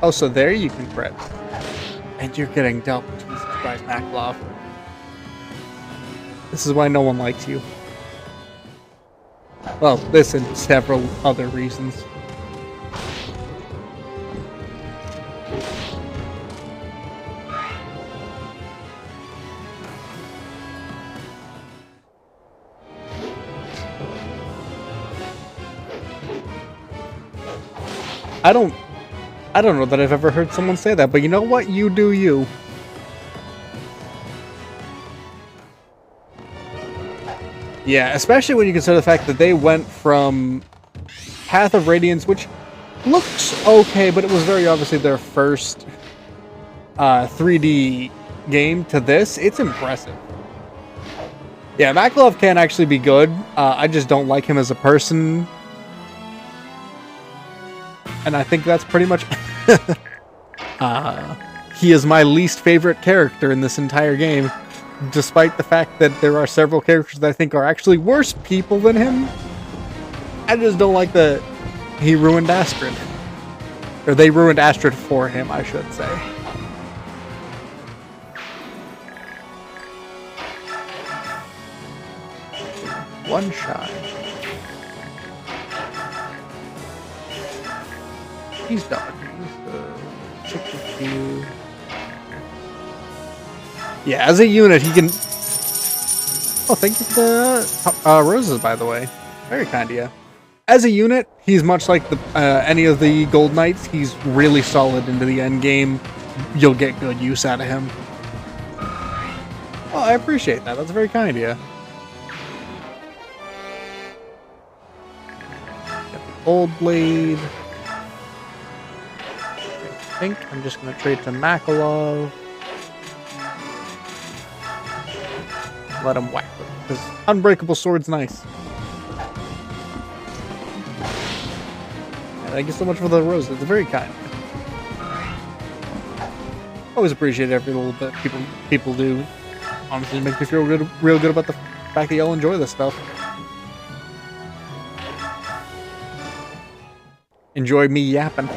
Oh, so there you can crit. And you're getting double. Jesus Christ, Maklov. This is why no one likes you. Well, this and several other reasons. I don't know that I've ever heard someone say that, but you know what? You do you. Yeah, especially when you consider the fact that they went from Path of Radiance, which looks okay, but it was very obviously their first 3D game, to this. It's impressive. Yeah, Maklov can actually be good. I just don't like him as a person. And I think that's pretty much... he is my least favorite character in this entire game, despite the fact that there are several characters that I think are actually worse people than him. I just don't like that he ruined Astrid. Or they ruined Astrid for him, I should say. One shy. He's dodging. So 62. Yeah, as a unit, he can. Oh, thank you for the roses, by the way. Very kind of you. As a unit, he's much like the any of the Gold Knights. He's really solid into the end game. You'll get good use out of him. Oh, I appreciate that. That's very kind of you. Got the old blade. I think I'm just going to trade to Makalov. Let him whack with it, because Unbreakable Sword's nice. And thank you so much for the roses. It's very kind. Always appreciate every little bit people do. Honestly, it makes me feel real good about the fact that y'all enjoy this stuff. Enjoy me yapping.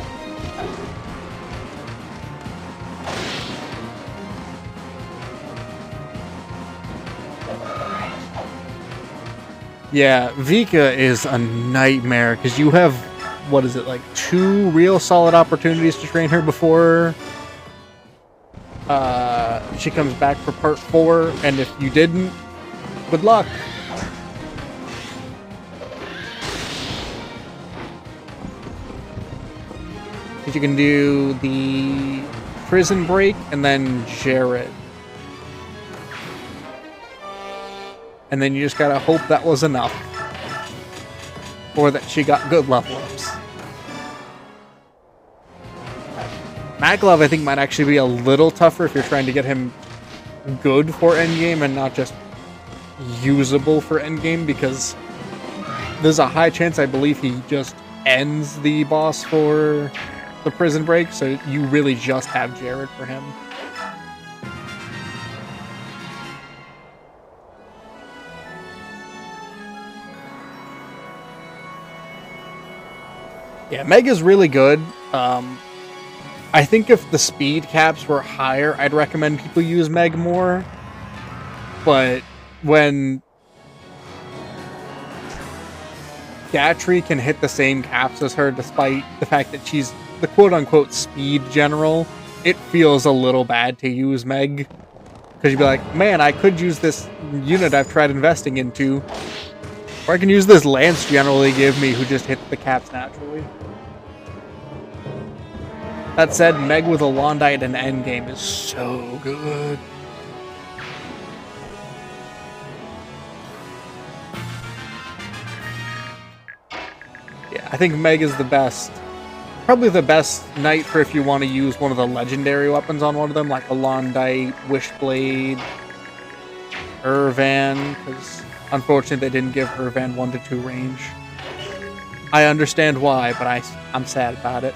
Yeah, Vika is a nightmare because you have, what is it, like 2 real solid opportunities to train her before she comes back for part 4, and if you didn't, good luck. Because you can do the prison break and then Jared. And then you just gotta hope that was enough. Or that she got good level ups. Maglov, I think, might actually be a little tougher if you're trying to get him good for endgame and not just usable for endgame, because there's a high chance, I believe, he just ends the boss for the prison break, so you really just have Jared for him. Yeah, Meg is really good. I think if the speed caps were higher, I'd recommend people use Meg more. But when Gatry can hit the same caps as her, despite the fact that she's the quote-unquote speed general, it feels a little bad to use Meg. Because you'd be like, man, I could use this unit I've tried investing into. Or I can use this Lance general they give me who just hit the caps naturally. That said, Meg with a Londite and endgame is so good. Yeah, I think Meg is the best. Probably the best knight for if you want to use one of the legendary weapons on one of them, like a Londite, Wishblade, Irvan, because unfortunately they didn't give Irvan 1 to 2 range. I understand why, but I'm sad about it.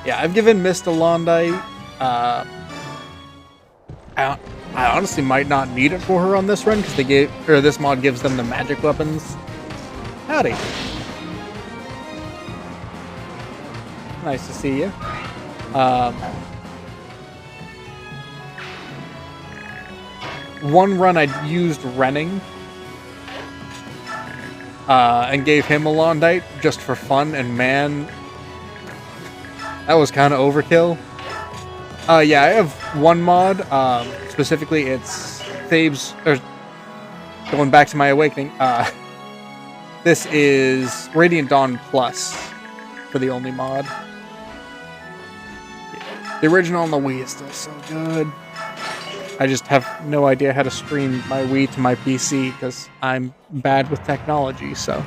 Yeah, I've given Mist a Londite. I honestly might not need it for her on this run because this mod gives them the magic weapons. Howdy. Nice to see you. One run I used Renning and gave him a Londite just for fun, and man, that was kind of overkill. Yeah, I have one mod. Specifically, it's Thabe's. Going back to my awakening. This is Radiant Dawn Plus for the only mod. The original on the Wii is still so good. I just have no idea how to stream my Wii to my PC because I'm bad with technology. So,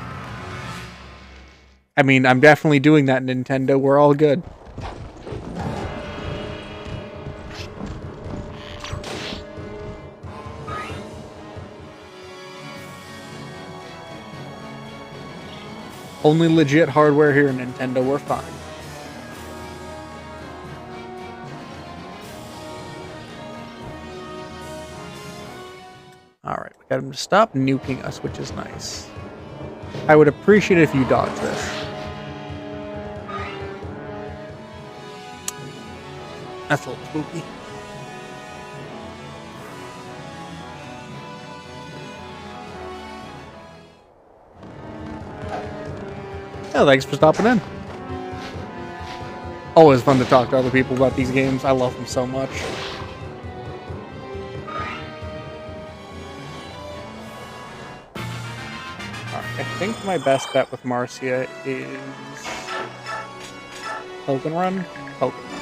I mean, I'm definitely doing that, Nintendo. We're all good. Only legit hardware here, Nintendo. We're fine. Alright, we got him to stop nuking us, which is nice. I would appreciate it if you dodge this. That's a little spooky. Yeah, thanks for stopping in. Always fun to talk to other people about these games. I love them so much. I think my best bet with Marcia is Poke and Run. Poke and Run.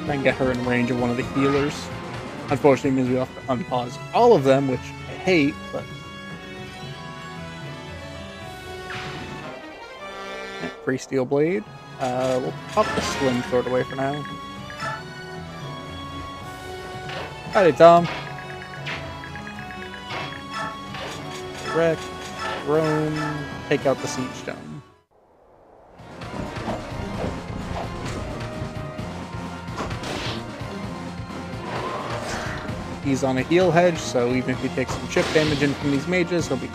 Try and get her in range of one of the healers. Unfortunately, it means we have to unpause all of them, which I hate, but... Free Steel Blade. We'll pop the Slim Sword away for now. Howdy, Tom. Wreck. Roam. Take out the Siege Stone. He's on a heal hedge, so even if he takes some chip damage in from these mages, he'll be...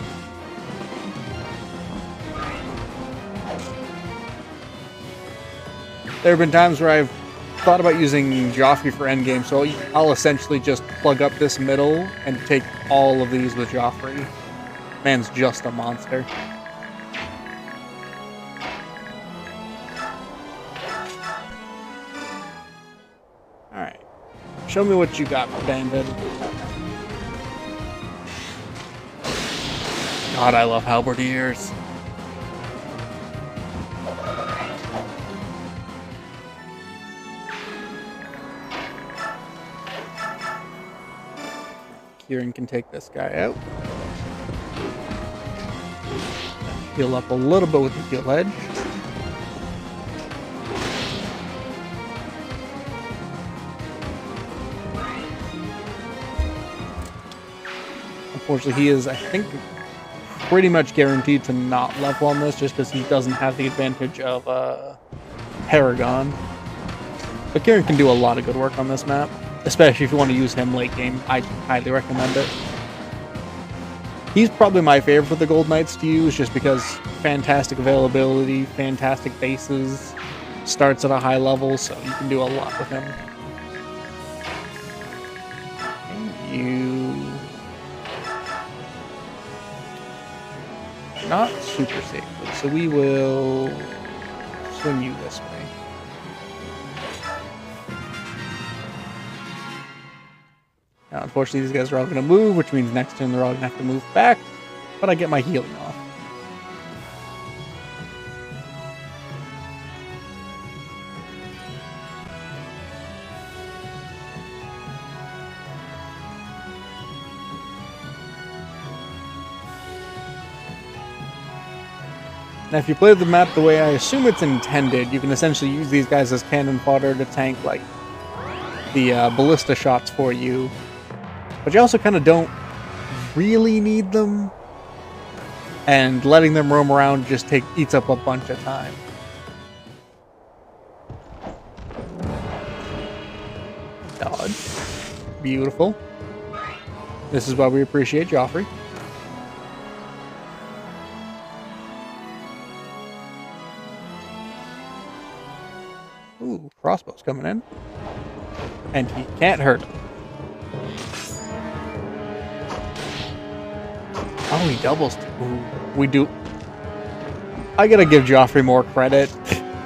There have been times where I've thought about using Geoffrey for endgame, so I'll essentially just plug up this middle and take all of these with Geoffrey. Man's just a monster. Alright. Show me what you got, Bandit. God, I love halberdiers. Kieran can take this guy out. Heal up a little bit with the heal edge. Unfortunately, he is, I think, pretty much guaranteed to not level on this just because he doesn't have the advantage of Paragon. But Kieran can do a lot of good work on this map. Especially if you want to use him late game, I highly recommend it. He's probably my favorite for the Gold Knights to use, just because fantastic availability, fantastic bases, starts at a high level, so you can do a lot with him. You... Not super safely, so we will swing you this way. Now, unfortunately, these guys are all going to move, which means next turn they're all going to have to move back, but I get my healing off. Now, if you play the map the way I assume it's intended, you can essentially use these guys as cannon fodder to tank, like, the ballista shots for you. But you also kind of don't really need them. And letting them roam around just eats up a bunch of time. Dodge. Beautiful. This is why we appreciate Geoffrey. Ooh, crossbow's coming in. And he can't hurt him. Oh, he doubles. Ooh, we do. I gotta give Geoffrey more credit.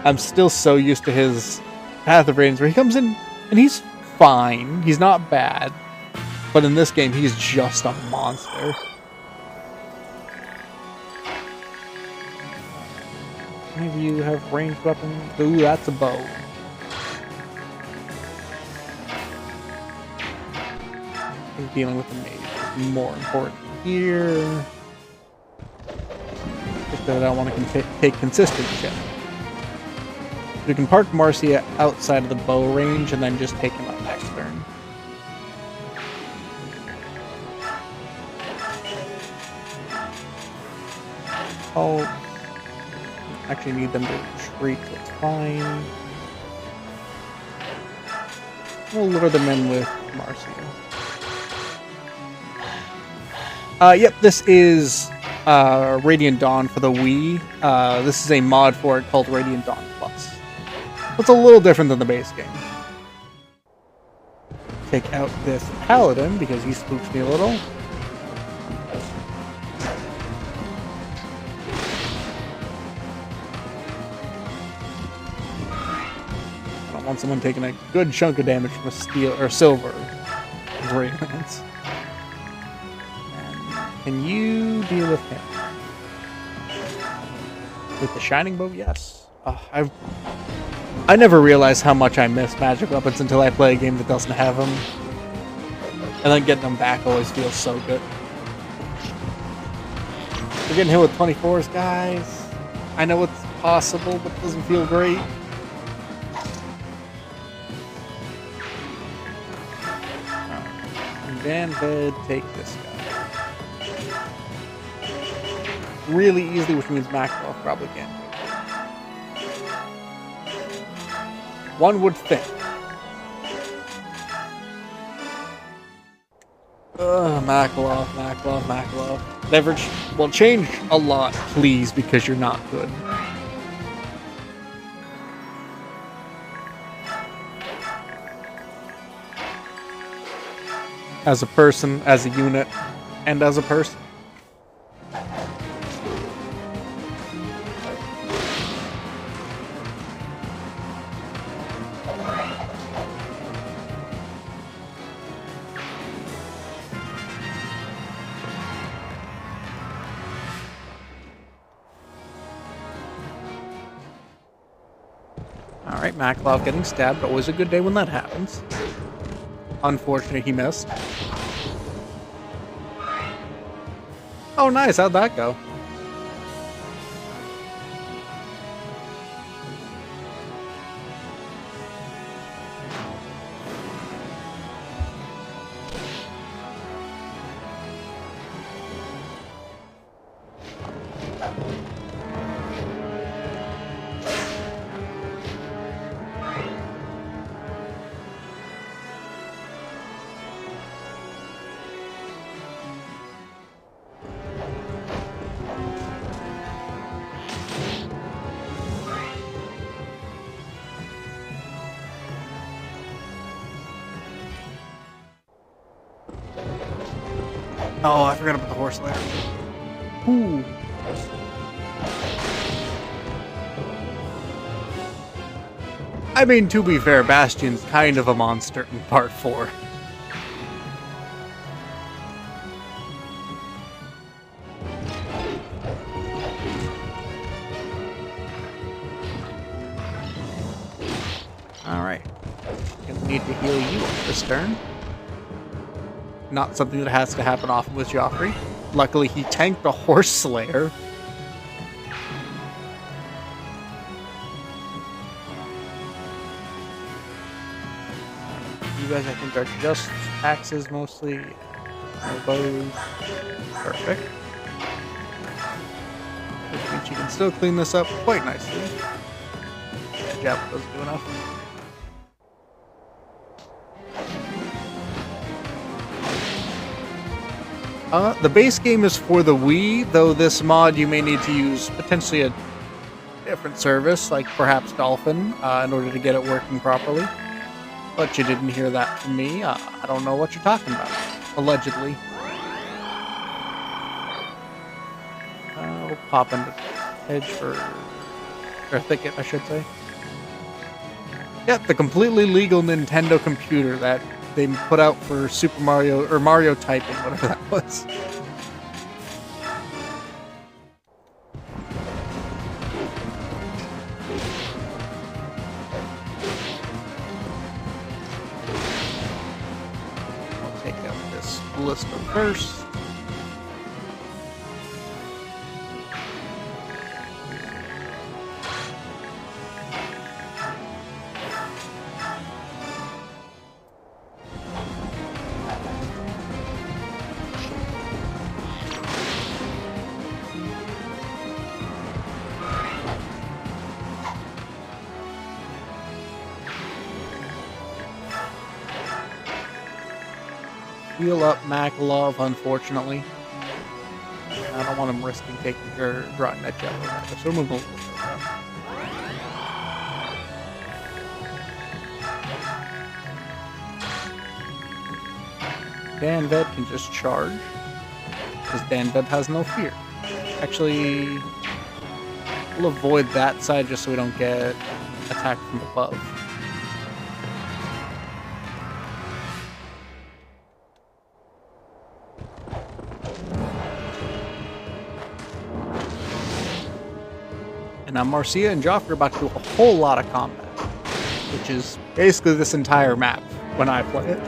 I'm still so used to his Path of Radiance where he comes in and he's fine. He's not bad. But in this game, he's just a monster. Maybe you have ranged weapons. Ooh, that's a bow. I think dealing with the mage is more important here. Just that I don't want to take consistent shit. We can park Marcia outside of the bow range and then just take him out next turn. Oh, actually need them to retreat, so it's fine. We'll lure them in with Marcia. Yep, this is Radiant Dawn for the Wii. This is a mod for it called Radiant Dawn Plus. It's a little different than the base game. take out this paladin because he spooks me a little. I don't want someone taking a good chunk of damage from a steel or silver Great Lance. And can you deal with him? With the Shining Bow? Yes. I never realized how much I miss magic weapons until I play a game that doesn't have them. And then getting them back always feels so good. We're getting hit with 24s, guys. I know it's possible, but it doesn't feel great. And then take this guy. Really easily, which means Makarov probably can't. One would think. Makalov. Leverage will change a lot, please, because you're not good. As a person, as a unit, and as a person. Alright, Makalov getting stabbed. Always a good day when that happens. Unfortunate he missed. Oh, nice. How'd that go? Oh, I forgot about the horse layer. Ooh. I mean, to be fair, Bastion's kind of a monster in part 4. Alright. Gonna need to heal you this turn. Not something that has to happen often with Geoffrey. Luckily, he tanked the Horse Slayer. You guys, I think, are just axes mostly. No bows. Perfect. Which means you can still clean this up quite nicely. Yeah, Jeff doesn't do enough. The base game is for the Wii, though this mod you may need to use potentially a different service, like perhaps Dolphin, in order to get it working properly. But you didn't hear that from me. I don't know what you're talking about. Allegedly. We'll pop into hedge or thicket, I should say. Yeah, the completely legal Nintendo computer that they put out for Super Mario, or Mario typing, whatever that was. I'll take out this ballista first. Heal up Makalov, unfortunately. I don't want him risking taking or drawing that jello. So we'll move over. Danved can just charge, because Danved has no fear. Actually, we'll avoid that side just so we don't get attacked from above. And now Marcia and Geoffrey are about to do a whole lot of combat, which is basically this entire map when I play it.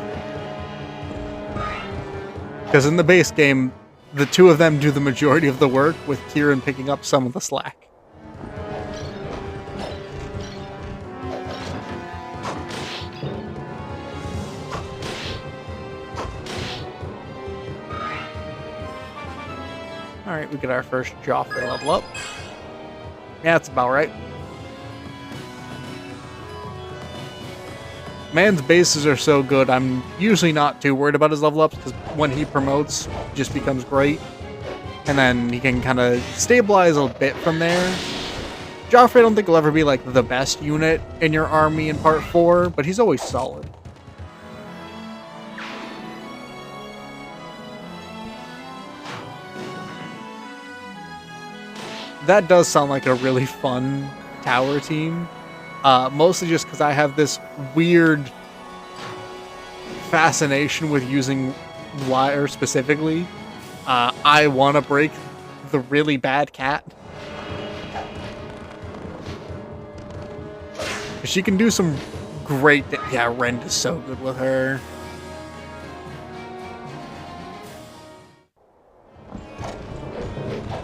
Because in the base game, the two of them do the majority of the work, with Kieran picking up some of the slack. Alright, we get our first Geoffrey level up. Yeah, that's about right. Man's bases are so good, I'm usually not too worried about his level ups, because when he promotes, it just becomes great. And then he can kind of stabilize a bit from there. Geoffrey, I don't think will ever be like the best unit in your army in part 4, but he's always solid. That does sound like a really fun tower team. Mostly just because I have this weird fascination with using wire specifically. I want to break the really bad cat. She can do some great... Yeah, Rend is so good with her.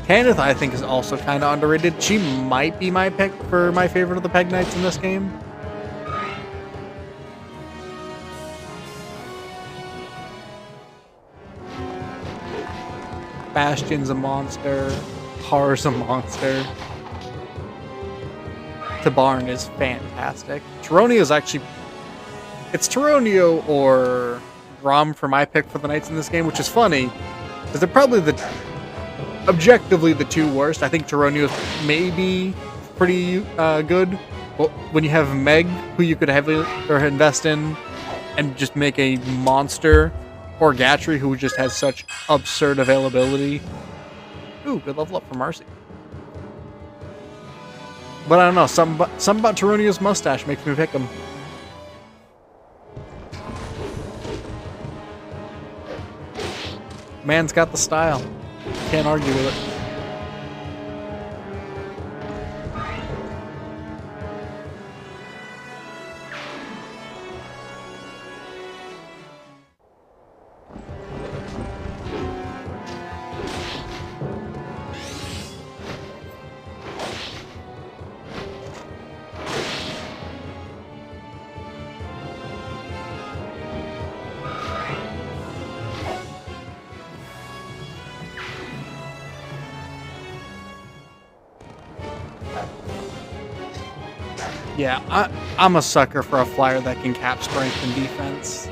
Kenneth, I think, is also kind of underrated. She might be my pick for my favorite of the Peg Knights in this game. Bastion's a monster. Har's a monster. Tabarn is fantastic. Tyronio is actually... It's Tyronio or Rom for my pick for the Knights in this game, which is funny, because they're probably objectively the two worst. I think Tyronio is maybe pretty good. Well, when you have Meg, who you could heavily or invest in and just make a monster, or Gatry, who just has such absurd availability. Ooh, good level up for Marcia. But I don't know, something about Tyronio's mustache makes me pick him. Man's got the style. Can't argue with it. Yeah, I'm a sucker for a flyer that can cap strength and defense.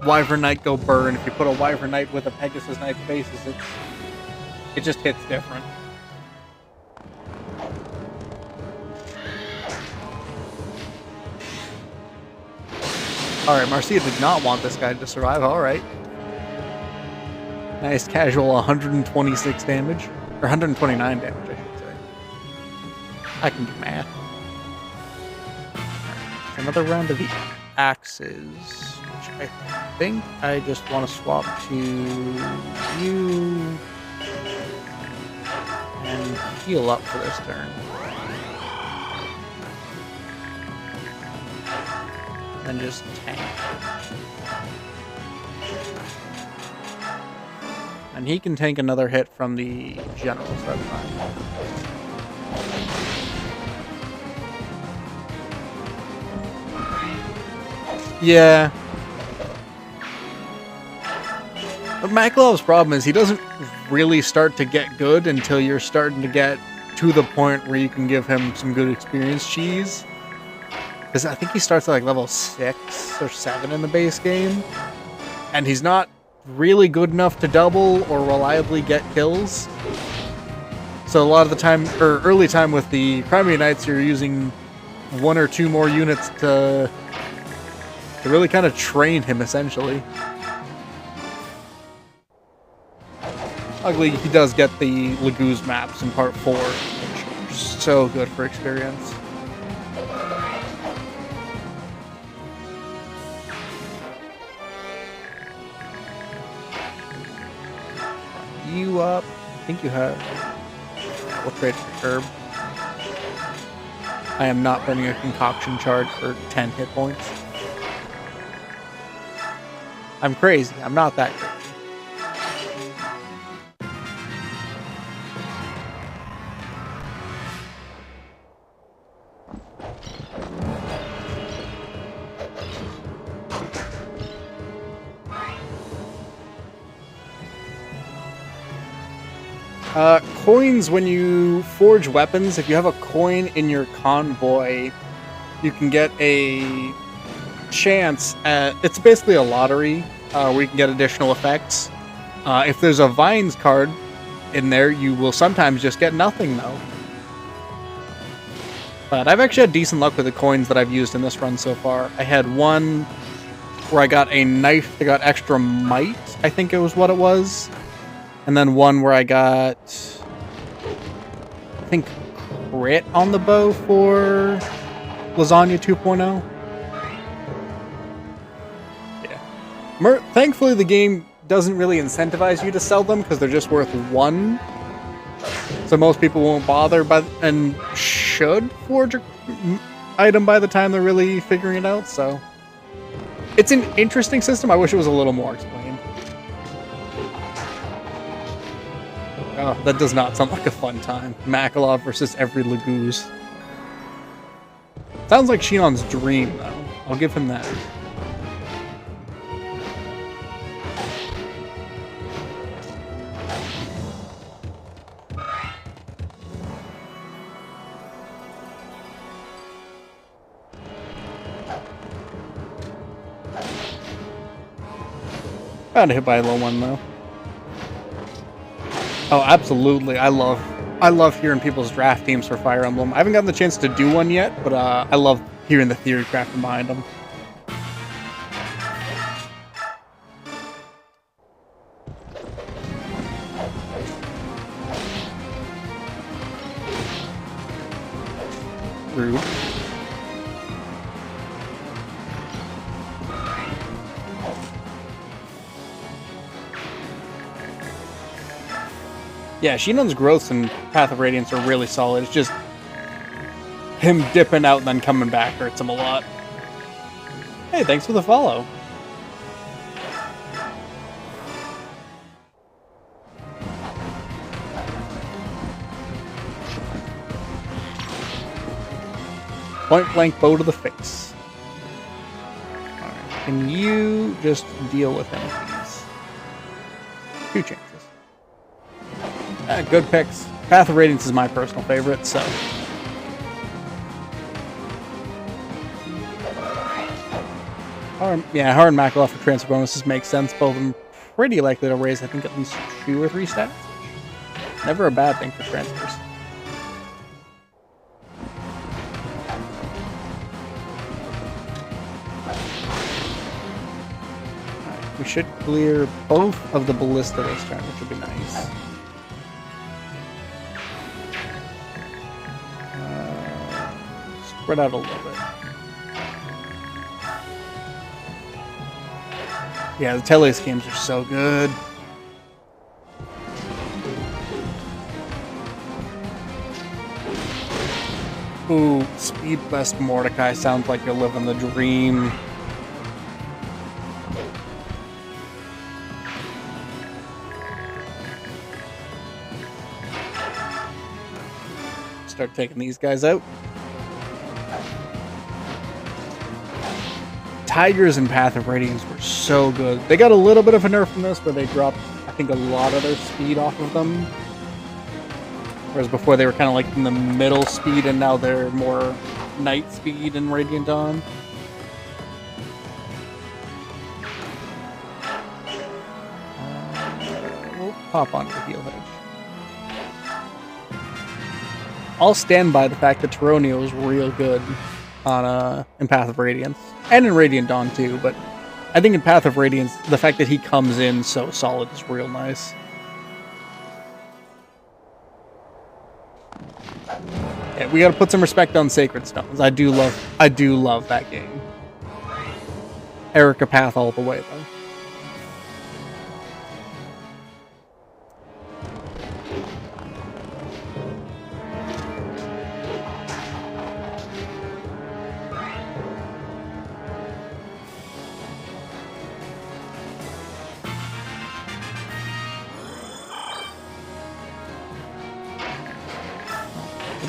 Wyvern Knight go burr, and if you put a Wyvern Knight with a Pegasus Knight bases, it just hits different. Alright, Marcia did not want this guy to survive, alright. Nice casual 126 damage. Or 129 damage, I should say. I can do math. Right. Another round of the axes, which I think I just want to swap to you and heal up for this turn. And just tank. And he can tank another hit from the general, so that's fine. Yeah. But Maklov's problem is he doesn't really start to get good until you're starting to get to the point where you can give him some good experience cheese. Because I think he starts at like level 6 or 7 in the base game. And he's not really good enough to double or reliably get kills. So a lot of the time, or early time with the primary knights, you're using 1 or 2 more units to to really kind of train him, essentially. Ugly, he does get the Laguz maps in part 4, which are so good for experience. You up? I think you have. We'll trade for Curb. I am not burning a concoction charge for 10 hit points. I'm crazy. I'm not that crazy. Coins, when you forge weapons, if you have a coin in your convoy, you can get a chance at... It's basically a lottery where you can get additional effects. If there's a Vines card in there, you will sometimes just get nothing, though. But I've actually had decent luck with the coins that I've used in this run so far. I had one where I got a knife that got extra might, I think it was what it was. And then one where I got, I think, crit on the bow for Lasagna 2.0. Yeah. Thankfully, the game doesn't really incentivize you to sell them because they're just worth 1. So most people won't bother and should forge an item by the time they're really figuring it out. So it's an interesting system. I wish it was a little more explained. Oh, that does not sound like a fun time. Makalov versus every Laguz. Sounds like Sheenon's dream, though. I'll give him that. Found a hit by a low one, though. Oh, absolutely. I love hearing people's draft teams for Fire Emblem. I haven't gotten the chance to do one yet, but I love hearing the theory crafting behind them. Rude. Yeah, Sheenon's growths and Path of Radiance are really solid. It's just him dipping out and then coming back hurts him a lot. Hey, thanks for the follow. Point blank bow to the face. Alright, can you just deal with him, please? 2 chances. Good picks. Path of Radiance is my personal favorite, so. Hard and Makalov for transfer bonuses makes sense. Both of them pretty likely to raise, I think, at least 2 or 3 stats. Never a bad thing for transfers. Right, we should clear both of the ballista this turn, which would be nice. Spread out a little bit. Yeah, the Teleus games are so good. Ooh, Speed Best Mordecai sounds like you're living the dream. Start taking these guys out. Tigers and Path of Radiance were so good. They got a little bit of a nerf from this, where they dropped, I think, a lot of their speed off of them. Whereas before they were kind of like in the middle speed, and now they're more night speed and Radiant Dawn. We'll pop onto the heal hedge. I'll stand by the fact that Tyronio is real good. on in Path of Radiance and in Radiant Dawn too. But I think in Path of Radiance, the fact that he comes in so solid is real nice. Yeah, we got to put some respect on Sacred Stones. I do love that game. Erica Path all the way though.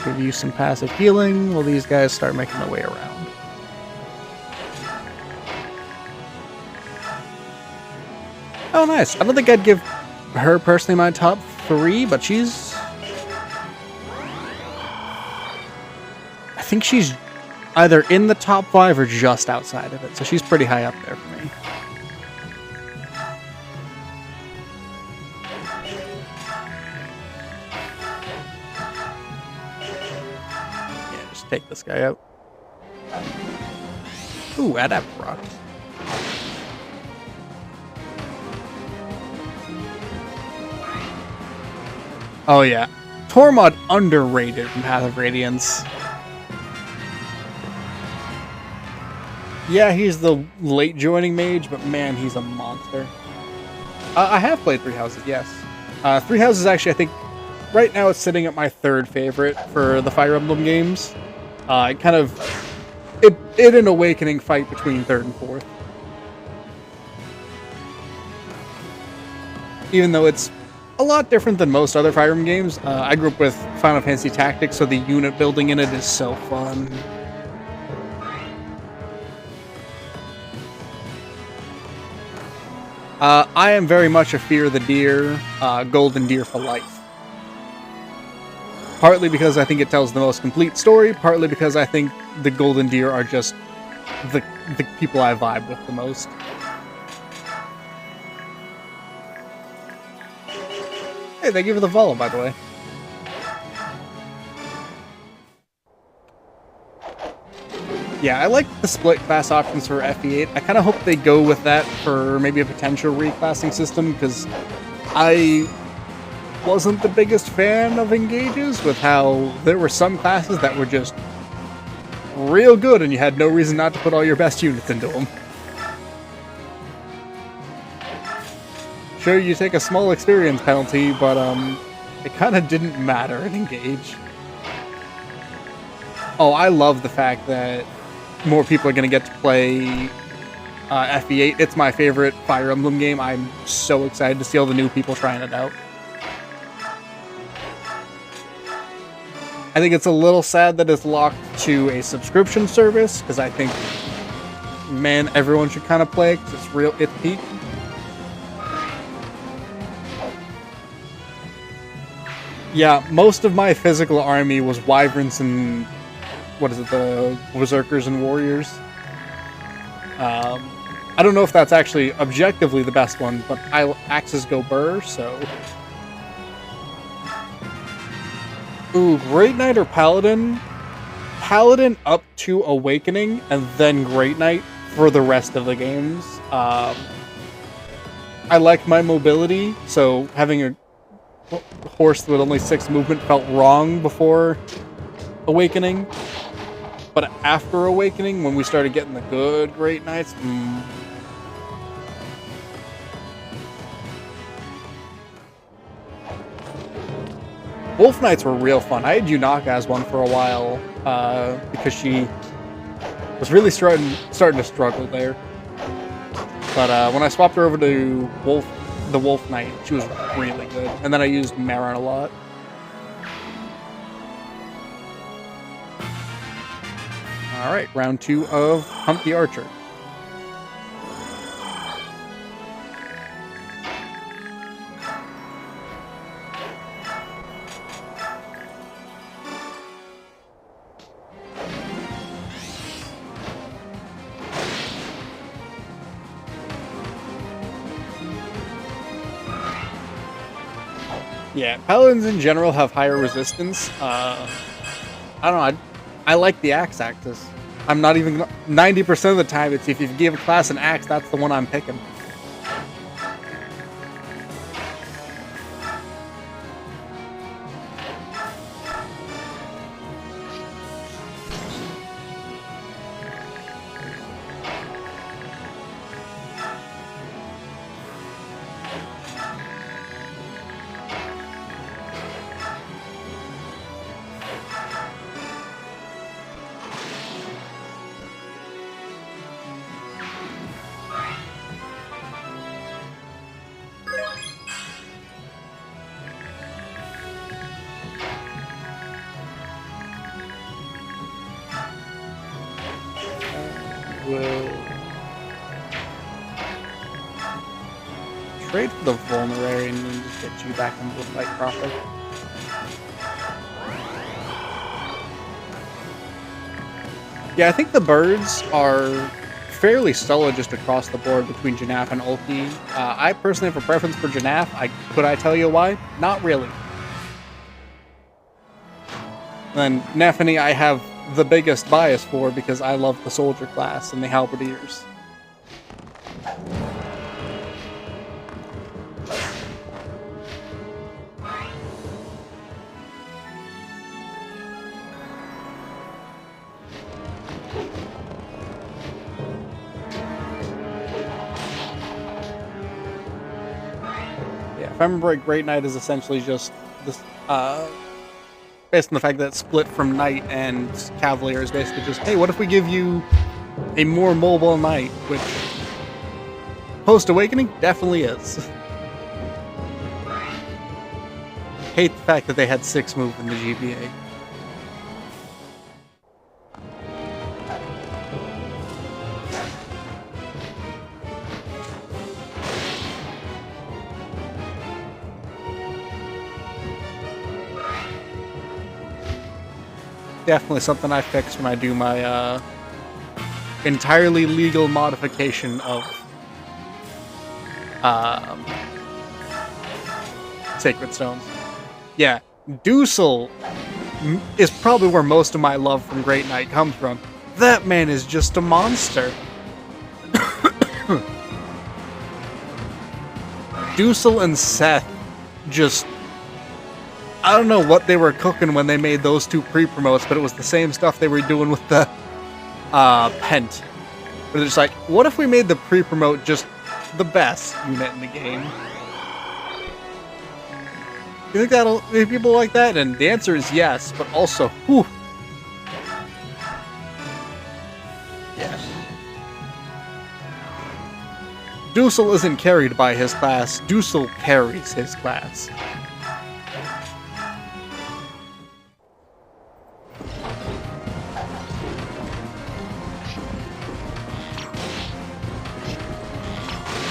Give you some passive healing while these guys start making their way around. Oh, nice. I don't think I'd give her personally my top 3, but she's... I think she's either in the top 5 or just outside of it, so she's pretty high up there for me. Take this guy out. Ooh, Adapt Rock. Oh yeah. Tormod underrated from Path of Radiance. Yeah, he's the late joining mage, but man, he's a monster. I have played Three Houses, yes. Three Houses actually, I think, right now it's sitting at my 3rd favorite for the Fire Emblem games. It an awakening fight between 3rd and 4th. Even though it's a lot different than most other Fire Emblem games, I grew up with Final Fantasy Tactics, so the unit building in it is so fun. I am very much a Fear the Deer, Golden Deer for life. Partly because I think it tells the most complete story, partly because I think the Golden Deer are just the people I vibe with the most. Hey, thank you for the follow, by the way. Yeah, I like the split class options for FE8. I kind of hope they go with that for maybe a potential reclassing system, because I wasn't the biggest fan of engages, with how there were some classes that were just real good and you had no reason not to put all your best units into them. Sure, you take a small experience penalty, but it kind of didn't matter in engage. Oh, I love the fact that more people are going to get to play FE8. It's my favorite Fire Emblem game. I'm so excited to see all the new people trying it out. I think it's a little sad that it's locked to a subscription service, because I think, man, everyone should kind of play it, because it's peak. Yeah, most of my physical army was Wyverns and, what is it, the Berserkers and Warriors. I don't know if that's actually objectively the best one, but axes go brrrr, so... Ooh, Great Knight or Paladin? Paladin up to Awakening, and then Great Knight for the rest of the games. I like my mobility, so having a horse with only 6 movement felt wrong before Awakening. But after Awakening, when we started getting the good Great Knights, Wolf Knights were real fun. I had Yunaka as one for a while, because she was really starting to struggle there. But when I swapped her over to the Wolf Knight, she was really good. And then I used Marin a lot. Alright, round 2 of Hunt the Archer. Yeah, paladins in general have higher resistance. I don't know, I like the axe axis. I'm not even 90% of the time. It's if you give a class an axe, that's the one I'm picking. Will trade for the vulnerary and then just get you back into the fight proper. Yeah, I think the birds are fairly solid just across the board between Janaf and Ulti. I personally have a preference for Janaf. Could I tell you why? Not really. Then Nefany I have the biggest bias for because I love the soldier class and the halberdiers. Yeah, if I remember right, Great Knight is essentially just this based on the fact that it's split from Knight and Cavalier is basically just, hey, what if we give you a more mobile Knight, which post-Awakening definitely is. Hate the fact that they had 6 moves in the GBA. Definitely something I fix when I do my entirely legal modification of Sacred Stones. Yeah, Dusel is probably where most of my love from Great Knight comes from. That man is just a monster. Dusel and Seth just... I don't know what they were cooking when they made those 2 pre-promotes, but it was the same stuff they were doing with the Pent. But it's like, what if we made the pre-promote just the best unit in the game? You think that'll make people like that? And the answer is yes, but also, whew. Yeah. Dusel isn't carried by his class. Dusel carries his class.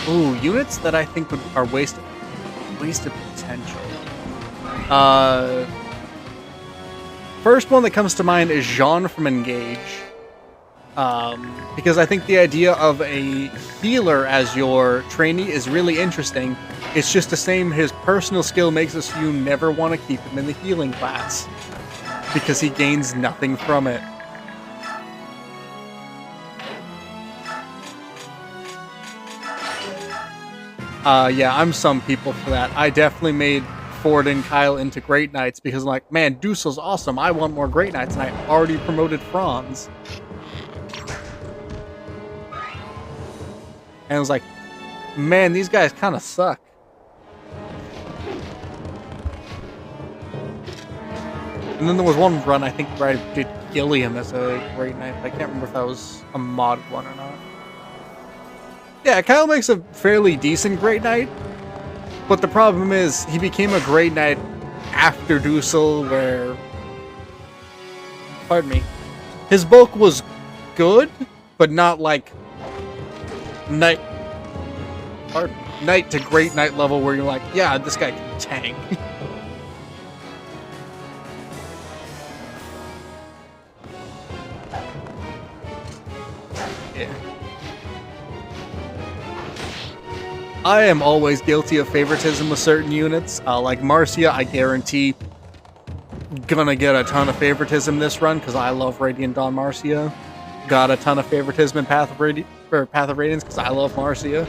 Ooh, units that I think are wasted potential. First one that comes to mind is Jean from Engage. Because I think the idea of a healer as your trainee is really interesting. It's just the same, his personal skill makes it so you never want to keep him in the healing class. Because he gains nothing from it. Yeah, I'm some people for that. I definitely made Ford and Kyle into Great Knights because I'm like, man, Dusel's awesome. I want more Great Knights, and I already promoted Franz. And I was like, man, these guys kind of suck. And then there was one run, I think, where I did Gilliam as a Great Knight, but I can't remember if that was a mod one or not. Yeah, Kyle makes a fairly decent Great Knight, but the problem is he became a Great Knight after Dusel, where... Pardon me. His bulk was good, but not like... Knight... Pardon me. Knight to Great Knight level where you're like, yeah, this guy can tank. Yeah. I am always guilty of favoritism with certain units. Like Marcia, I guarantee gonna get a ton of favoritism this run because I love Radiant Dawn Marcia. got a ton of favoritism in Path of Radiance because I love Marcia.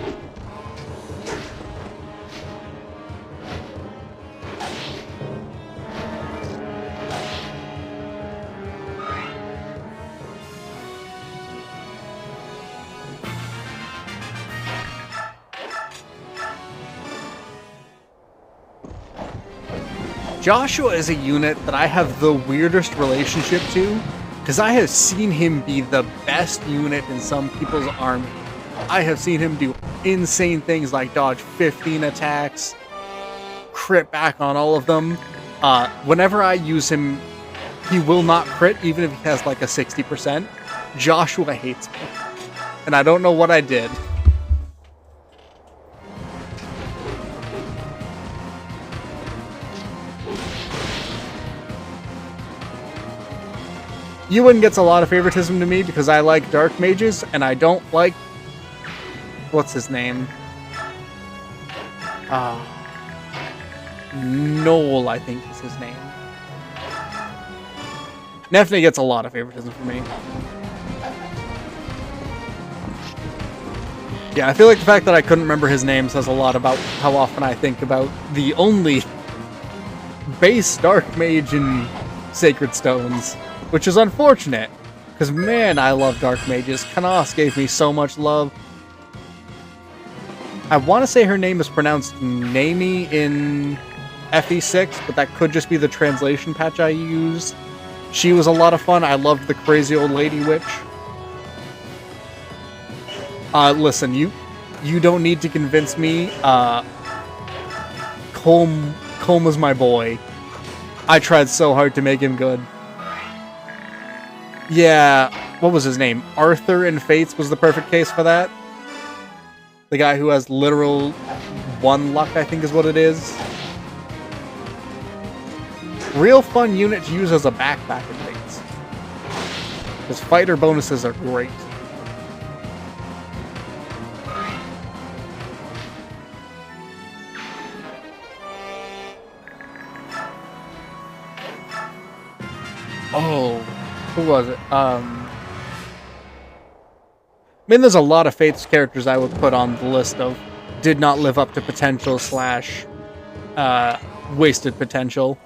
Joshua is a unit that I have the weirdest relationship to, because I have seen him be the best unit in some people's army. I have seen him do insane things like dodge 15 attacks, crit back on all of them. Whenever I use him, he will not crit, even if he has like a 60%. Joshua hates me, and I don't know what I did. Ewan gets a lot of favoritism to me because I like dark mages, and I don't like... What's his name? Noel, I think is his name. Nephne gets a lot of favoritism for me. Yeah, I feel like the fact that I couldn't remember his name says a lot about how often I think about the only base dark mage in Sacred Stones. Which is unfortunate, because man, I love dark mages. Kanos gave me so much love. I want to say her name is pronounced Nami in FE6, but that could just be the translation patch I used. She was a lot of fun. I loved the crazy old lady witch. Listen, you don't need to convince me. Colm was my boy. I tried so hard to make him good. Yeah, what was his name? Arthur in Fates was the perfect case for that. The guy who has literal 1 luck, I think is what it is. Real fun unit to use as a backpack in Fates. His fighter bonuses are great. Oh... Who was it? I mean, there's a lot of Fates characters I would put on the list of did not live up to potential / wasted potential.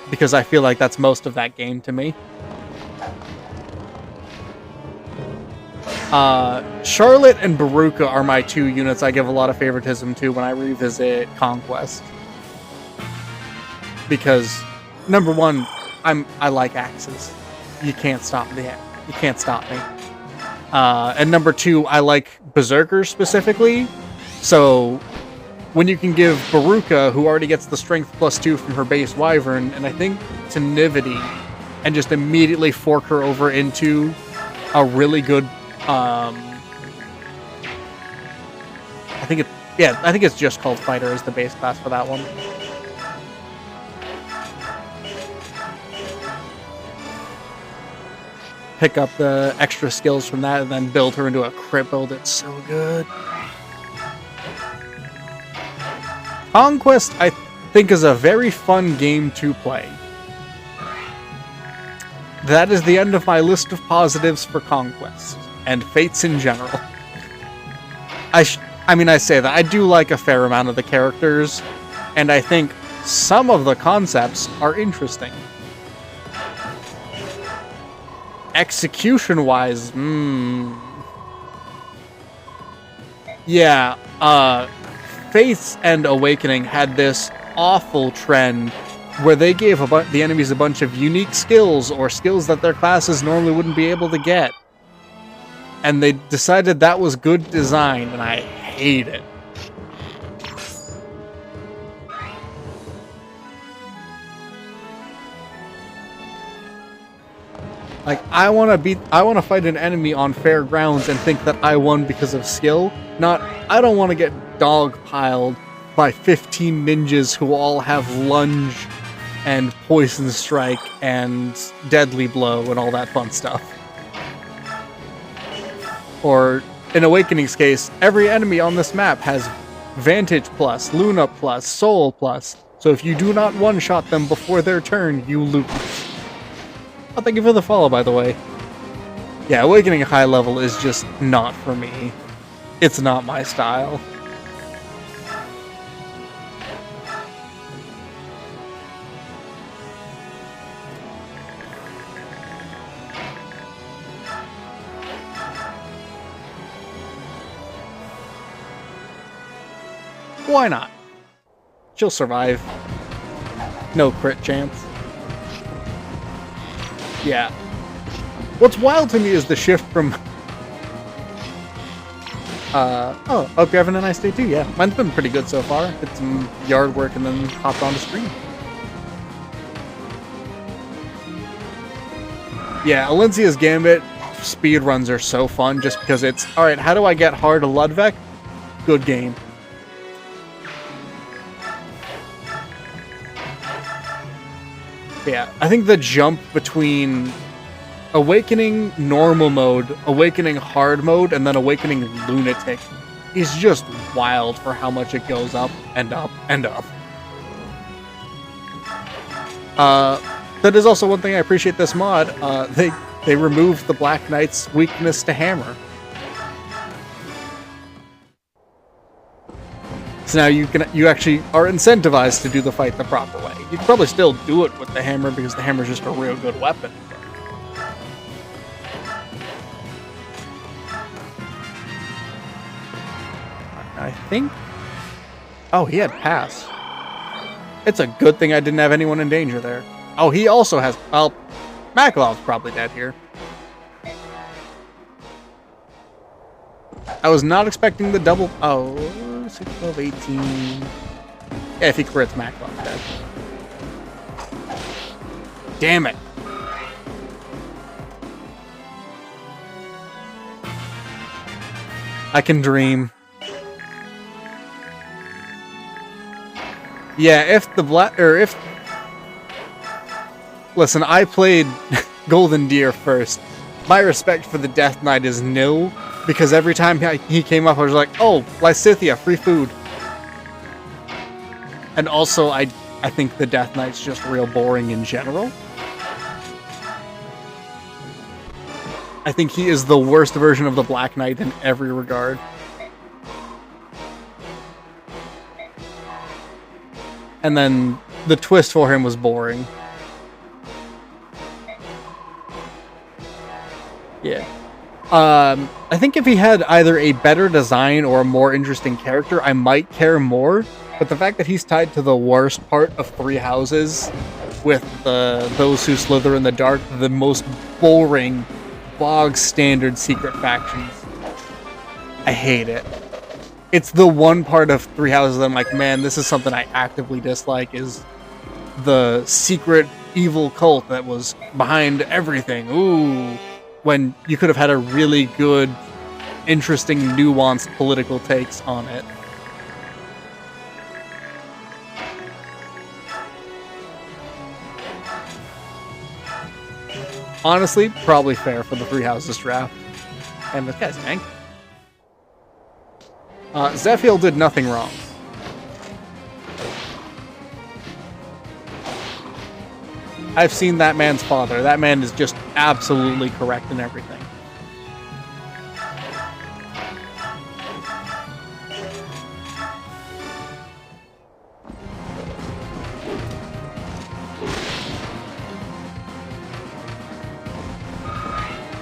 Because I feel like that's most of that game to me. Charlotte and Baruka are my 2 units I give a lot of favoritism to when I revisit Conquest. Because, number 1, I like axes. You can't stop me. You can't stop me. And number 2, I like Berserkers specifically. So when you can give Baruka, who already gets the strength +2 from her base Wyvern, and I think Tenivity, and just immediately fork her over into a really good... I think it's just called Fighter as the base class for that one. Pick up the extra skills from that and then build her into a crit build. It's so good. Conquest, I think, is a very fun game to play. That is the end of my list of positives for Conquest, and Fates in general. I say that. I do like a fair amount of the characters, and I think some of the concepts are interesting. Execution-wise, yeah, Faiths and Awakening had this awful trend where they gave the enemies a bunch of unique skills, or skills that their classes normally wouldn't be able to get. And they decided that was good design, and I hate it. Like, I want to fight an enemy on fair grounds and think that I won because of skill. I don't want to get dogpiled by 15 ninjas who all have lunge and poison strike and deadly blow and all that fun stuff. Or, in Awakening's case, every enemy on this map has Vantage plus, Luna plus, Soul plus. So if you do not one-shot them before their turn, you lose. Oh, thank you for the follow, by the way. Yeah, Awakening high level is just not for me. It's not my style. Why not? She'll survive. No crit chance. Yeah. What's wild to me is the shift from... oh, hope you're having a nice day too, yeah. Mine's been pretty good so far. Did some yard work and then hopped on the stream. Yeah, Alencia's Gambit speedruns are so fun just because it's, alright, how do I get hard to Ludwig? Good game. Yeah, I think the jump between Awakening normal mode, Awakening hard mode, and then Awakening lunatic is just wild for how much it goes up and up and up. That is also one thing I appreciate this mod. They removed the Black Knight's weakness to hammer. So now you actually are incentivized to do the fight the proper way. You can probably still do it with the hammer because the hammer is just a real good weapon. I think... Oh, he had pass. It's a good thing I didn't have anyone in danger there. Oh, he also has... Well, Makalov's probably dead here. I was not expecting the double... Oh, 6, 12, 18... Yeah, if he crits, Makalov's dead. Damn it. I can dream. Yeah, if the black... Or if... Listen, I played Golden Deer first. My respect for the Death Knight is nil, because every time he came up, I was like, oh, Lysithea, free food. And also, I think the Death Knight's just real boring in general. I think he is the worst version of the Black Knight in every regard. And then the twist for him was boring. Yeah. I think if he had either a better design or a more interesting character, I might care more. But the fact that he's tied to the worst part of Three Houses, with those who slither in the dark, the most boring, bog standard secret factions. I hate it. It's the one part of Three Houses that I'm like, man, this is something I actively dislike, is the secret evil cult that was behind everything. Ooh. When you could have had a really good, interesting, nuanced political takes on it. Honestly, probably fair for the Three Houses draft. And this guy's tank. Zephiel did nothing wrong. I've seen that man's father. That man is just absolutely correct in everything.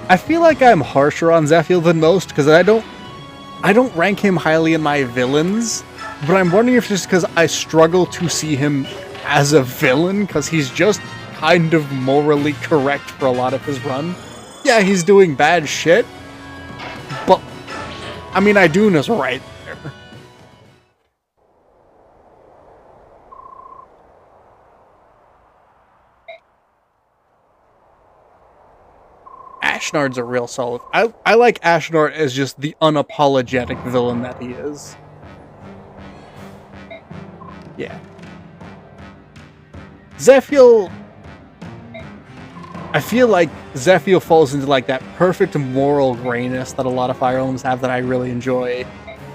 I feel like I'm harsher on Zephiel than most because I don't rank him highly in my villains, but I'm wondering if it's just because I struggle to see him as a villain because he's just kind of morally correct for a lot of his run. Yeah, he's doing bad shit, but I mean, Iduna's right there. Ashnard's a real solid. I like Ashnard as just the unapologetic villain that he is. Yeah. Zephiel... I feel like Zephiel falls into like that perfect moral grayness that a lot of Fire Emblems have that I really enjoy,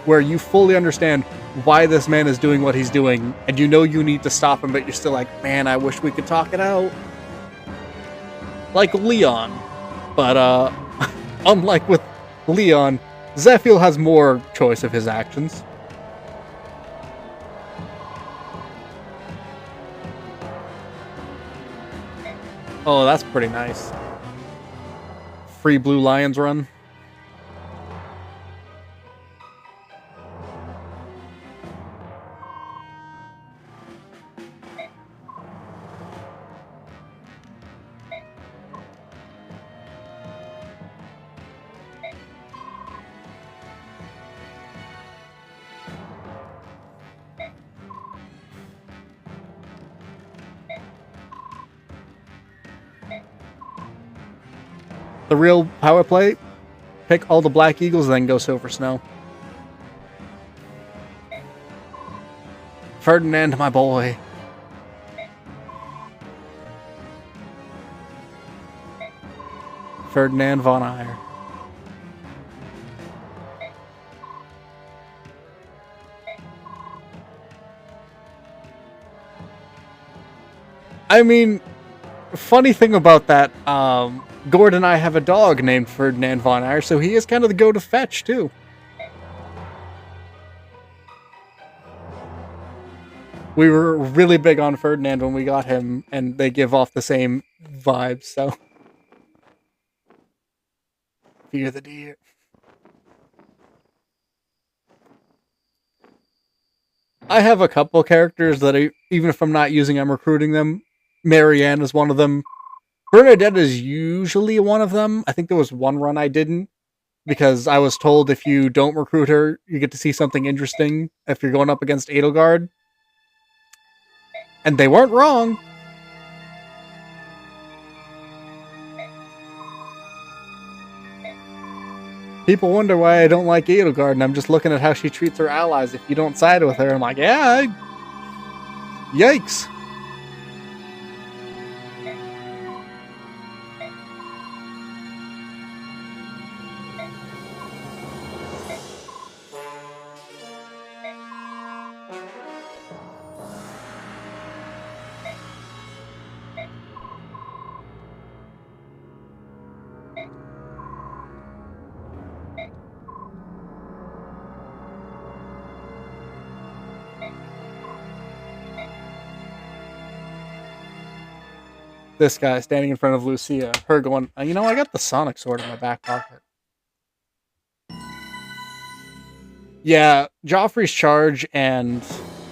where you fully understand why this man is doing what he's doing, and you know you need to stop him, but you're still like, man, I wish we could talk it out. Like Leon. But, unlike with Leon, Zephyl has more choice of his actions. Oh, that's pretty nice. Free Blue Lions run. The real power play, pick all the Black Eagles, then go Silver Snow. Ferdinand, my boy. Ferdinand von Eyre. I mean, funny thing about that, Gord and I have a dog named Ferdinand von Eyre, so he is kind of the go to fetch, too. We were really big on Ferdinand when we got him, and they give off the same vibes, so. Fear the deer. I have a couple characters that even if I'm not using, I'm recruiting them. Marianne is one of them. Bernadette is usually one of them. I think there was one run I didn't, because I was told if you don't recruit her, you get to see something interesting if you're going up against Edelgard. And they weren't wrong. People wonder why I don't like Edelgard, and I'm just looking at how she treats her allies. If you don't side with her, I'm like, yeah, yikes. This guy standing in front of Lucia, her going, you know, I got the Sonic Sword in my back pocket. Yeah, Geoffrey's Charge and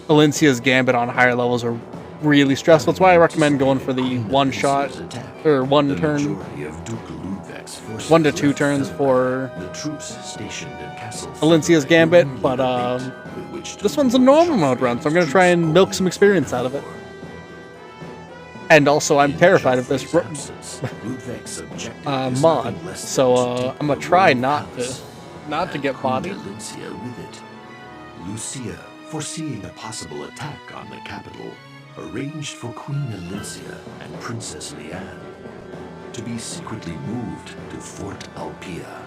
Alencia's Gambit on higher levels are really stressful. That's why I recommend going for the one shot, or one turn, 1 to 2 turns for Alencia's Gambit, but this one's a normal mode run, so I'm going to try and milk some experience out of it. And also, I'm terrified of this mod, so I'm gonna try not to get bodied. Lucia, foreseeing a possible attack on the capital, arranged for Queen Alencia and Princess Leanne to be secretly moved to Fort Alpia.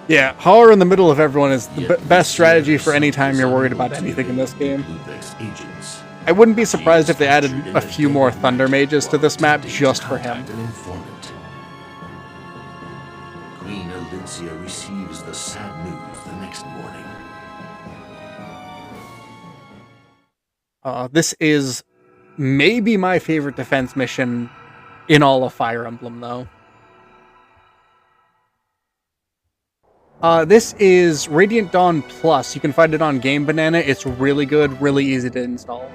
Yeah, horror in the middle of everyone is the best strategy for any time you're worried about anything in this game. I wouldn't be surprised if they added a few more Thunder Mages to this map just for him. Queen Alencia receives the sad news the next morning. This is maybe my favorite defense mission in all of Fire Emblem, though. This is Radiant Dawn Plus. You can find it on Game Banana. It's really good, really easy to install.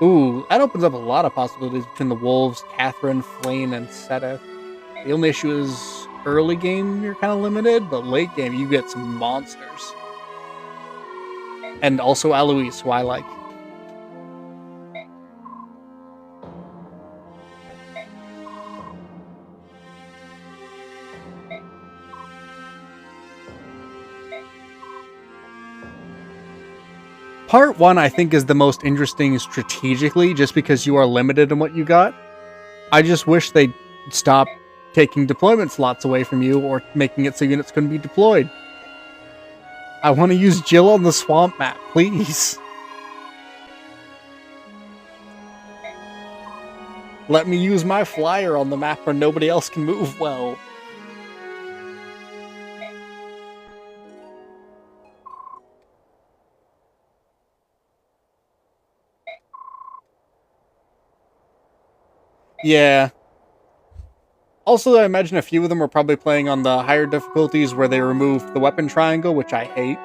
Ooh, that opens up a lot of possibilities between the Wolves, Catherine, Flame, and Seta. The only issue is early game, you're kind of limited, but late game, you get some monsters. And also Alois, who I like. Part 1, I think, is the most interesting strategically, just because you are limited in what you got. I just wish they'd stop taking deployment slots away from you, or making it so units couldn't be deployed. I want to use Jill on the swamp map, please. Let me use my flyer on the map where nobody else can move well. Yeah. Also, I imagine a few of them are probably playing on the higher difficulties where they remove the weapon triangle, which I hate.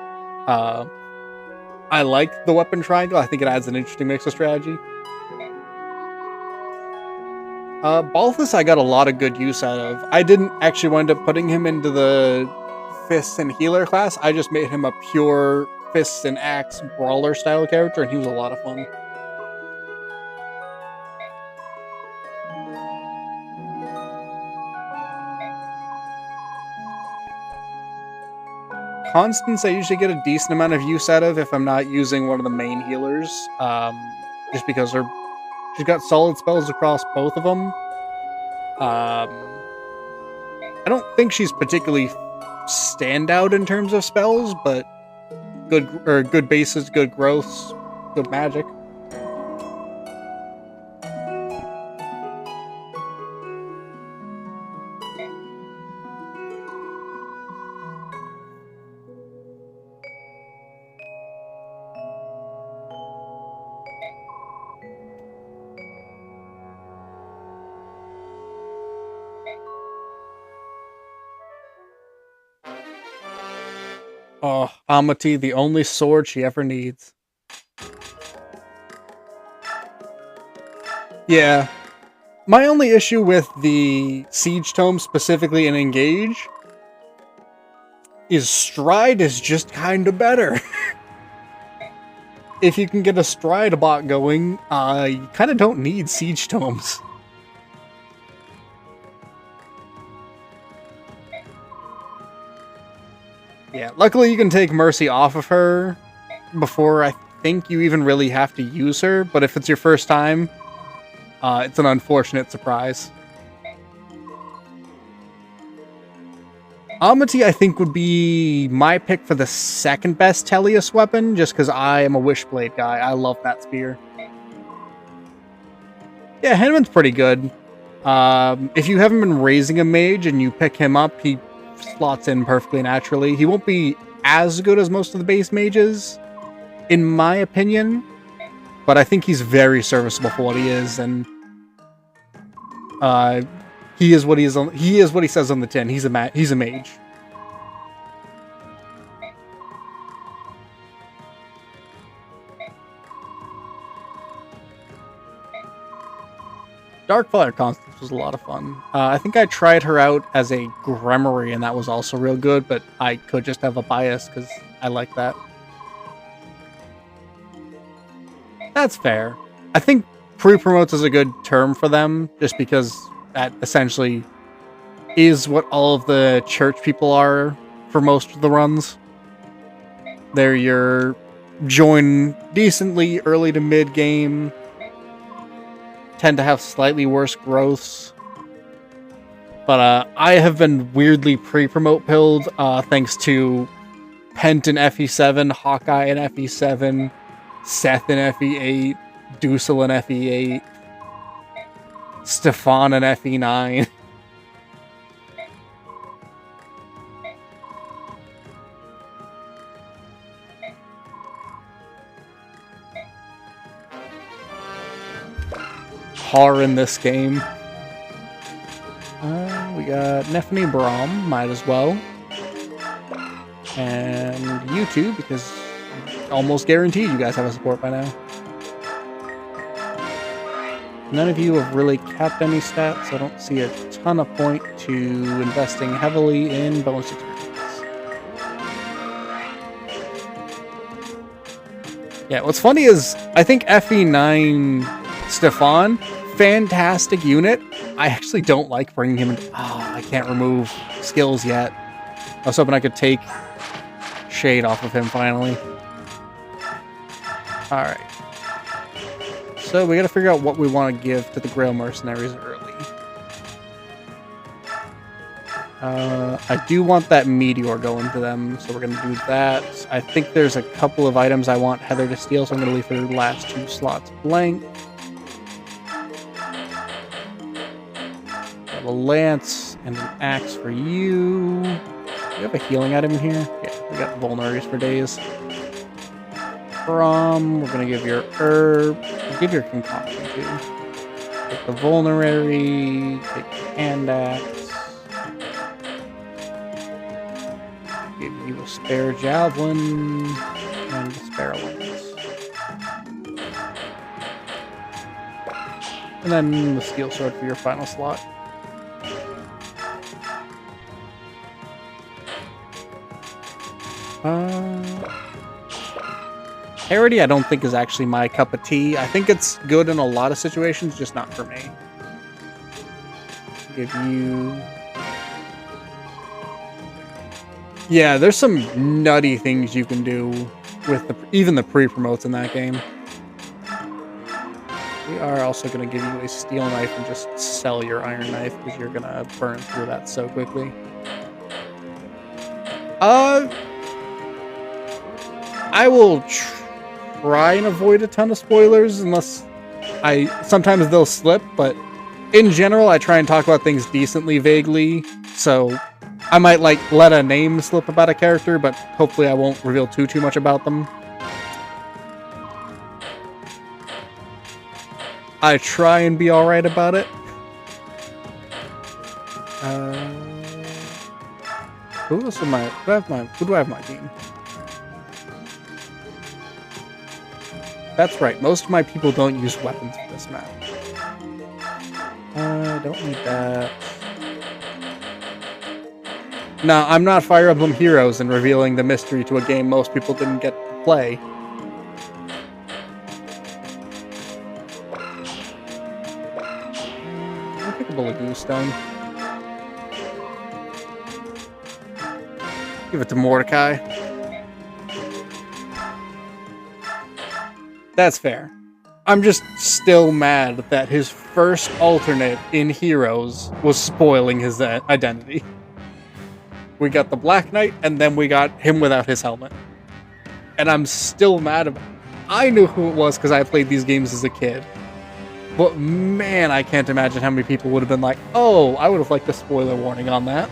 I like the weapon triangle. I think it adds an interesting mix of strategy. Balthus I got a lot of good use out of. I didn't actually wind up putting him into the Fists and Healer class. I just made him a pure Fists and Axe Brawler style character, and he was a lot of fun. Constance I usually get a decent amount of use out of if I'm not using one of the main healers. Just because she's got solid spells across both of them. I don't think she's particularly standout in terms of spells, but good bases, good growths, good magic. Oh, Amity, the only sword she ever needs. Yeah. My only issue with the Siege Tome, specifically in Engage, is Stride is just kinda better. If you can get a Stride bot going, you kinda don't need Siege Tomes. Yeah, luckily you can take Mercy off of her before I think you even really have to use her, but if it's your first time, it's an unfortunate surprise. Amity, I think, would be my pick for the second best Teleus weapon, just because I am a Wishblade guy. I love that spear. Yeah, Henman's pretty good. If you haven't been raising a mage and you pick him up, he slots in perfectly naturally. He won't be as good as most of the base mages, in my opinion, but I think he's very serviceable for what he is, and he is what he is. He is what he says on the tin. He's a mage. Darkfire Constance was a lot of fun. I think I tried her out as a Gremory, and that was also real good, but I could just have a bias because I like that. That's fair. I think pre-promotes is a good term for them, just because that essentially is what all of the church people are for most of the runs. They're your join decently early to mid game, tend to have slightly worse growths. But I have been weirdly pre-promote pilled thanks to Pent in FE7, Hawkeye in FE7, Seth in FE8, Dusel in FE8, Stefan in FE9. Har in this game. We got Nephany Braum, might as well. And you two, because almost guaranteed you guys have a support by now. None of you have really capped any stats, so I don't see a ton of point to investing heavily in bonus experience. Yeah, what's funny is, I think FE9 Stefan, fantastic unit. I actually don't like bringing him in. Oh, I can't remove skills yet. I was hoping I could take Shade off of him finally. Alright. So we gotta figure out what we want to give to the Grail Mercenaries early. I do want that Meteor going to them, so we're gonna do that. I think there's a couple of items I want Heather to steal, so I'm gonna leave her last 2 slots blank. lance and an axe for you. Do you have a healing item in here? Yeah, we got vulneraries for days. We're gonna give your herb. We'll give your concoction too. Take the vulnerary, take the hand axe. Give you a spare javelin and a spare lance. And then the steel sword for your final slot. Parody I don't think is actually my cup of tea. I think it's good in a lot of situations, just not for me. Give you... Yeah, there's some nutty things you can do with even the pre-promotes in that game. We are also going to give you a steel knife and just sell your iron knife because you're going to burn through that so quickly. I will try and avoid a ton of spoilers unless sometimes they'll slip, but in general, I try and talk about things decently vaguely, so I might let a name slip about a character, but hopefully I won't reveal too much about them. I try and be alright about it. Who do I have my team? That's right, most of my people don't use weapons for this map. Don't need that. No, I'm not Fire Emblem Heroes and revealing the mystery to a game most people didn't get to play. I'll pick up a Lagoon Stone. Give it to Mordecai. That's fair. I'm just still mad that his first alternate in Heroes was spoiling his identity. We got the Black Knight, and then we got him without his helmet. And I'm still mad about it. I knew who it was because I played these games as a kid. But man, I can't imagine how many people would have been like, oh, I would have liked a spoiler warning on that.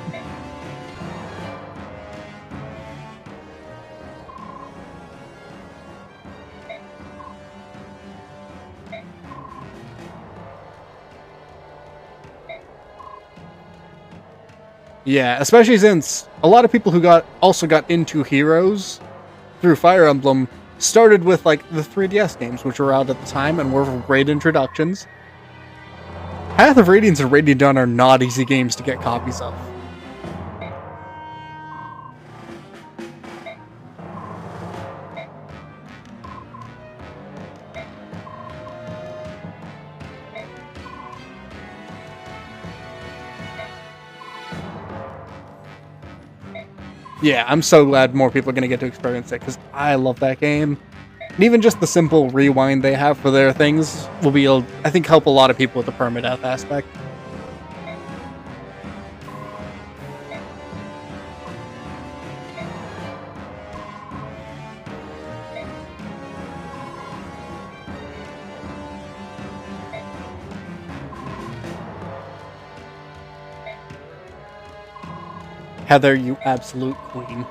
Yeah, especially since a lot of people who also got into Heroes through Fire Emblem started with like the 3DS games, which were out at the time and were great introductions. Path of Radiance and Radiant Dawn are not easy games to get copies of. Yeah, I'm so glad more people are going to get to experience it, because I love that game. And even just the simple rewind they have for their things will be, I think, help a lot of people with the permadeath aspect. Heather, you absolute queen.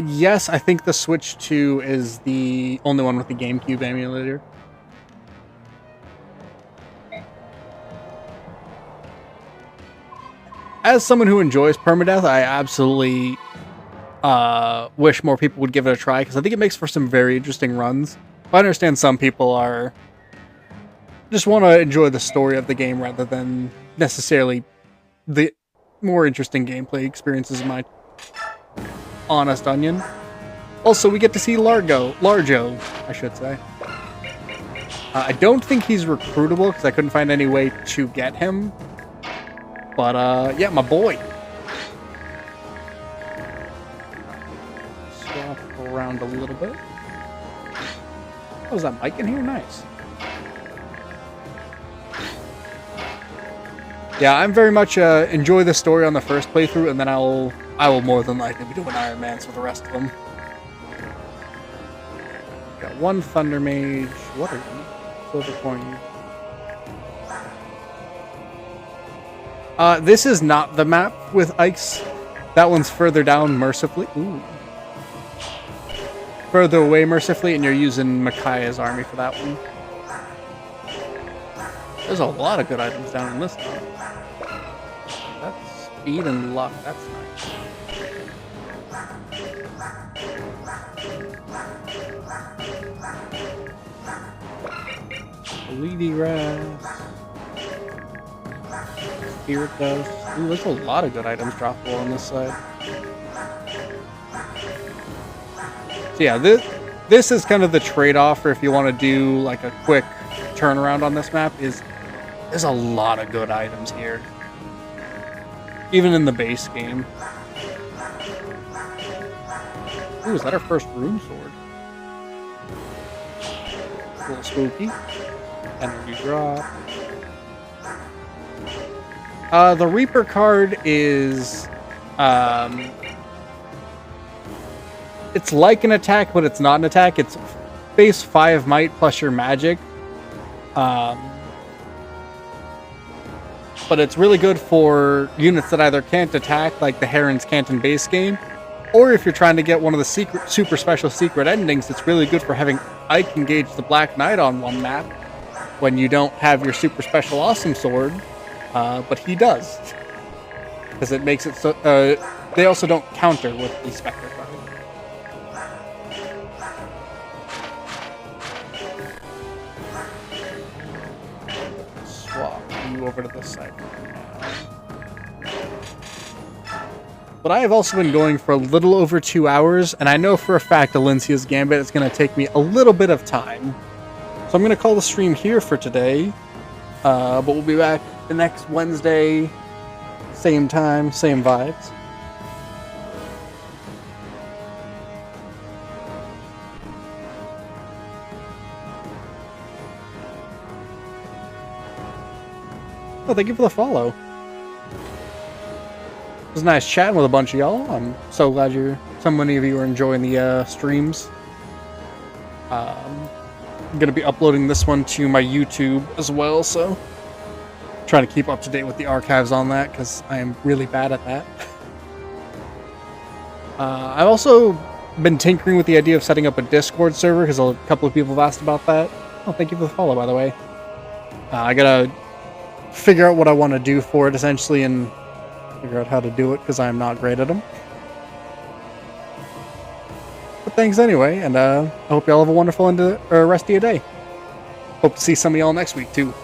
Yes, I think the Switch 2 is the only one with the GameCube emulator. As someone who enjoys permadeath, I absolutely wish more people would give it a try, because I think it makes for some very interesting runs. I understand some people just want to enjoy the story of the game rather than necessarily the more interesting gameplay experiences, in my honest onion. Also, we get to see Largo, I should say. I don't think he's recruitable, because I couldn't find any way to get him. But, yeah, my boy. Swap around a little bit. Oh, is that mic in here? Nice. Yeah, I'm very much enjoy the story on the first playthrough, and then I will more than likely be doing Iron Mans for the rest of them. Got one Thunder Mage. What are you? Silver coin. This is not the map with ice. That one's further down, mercifully. Ooh. Further away, mercifully, and you're using Micaiah's army for that one. There's a lot of good items down in this one. That's speed and luck. That's nice. Lady Grass. Spirit Dust. Ooh, there's a lot of good items droppable on this side. So yeah, this is kind of the trade-off for if you want to do like a quick turnaround on this map. There's a lot of good items here, even in the base game. Ooh, is that our first rune sword? A little spooky. Energy drop. The Reaper card is it's like an attack, but it's not an attack. It's base 5 might plus your magic. But it's really good for units that either can't attack, like the Herons can't in base game, or if you're trying to get one of the super special secret endings, it's really good for having Ike engage the Black Knight on one map when you don't have your super special awesome sword, but he does. Because it makes it so... they also don't counter with the Spectre card. Swap you over to this side. But I have also been going for a little over 2 hours, and I know for a fact Alencia's Gambit is going to take me a little bit of time. So I'm going to call the stream here for today, but we'll be back the next Wednesday, same time, same vibes. Oh, thank you for the follow. It was nice chatting with a bunch of y'all. I'm so glad so many of you are enjoying the streams. I'm going to be uploading this one to my YouTube as well, so trying to keep up to date with the archives on that because I am really bad at that. I've also been tinkering with the idea of setting up a Discord server because a couple of people have asked about that. Oh, thank you for the follow, by the way. I gotta figure out what I want to do for it, essentially, and figure out how to do it because I'm not great at them. But thanks anyway, and I hope y'all have a wonderful rest of your day. Hope to see some of y'all next week, too.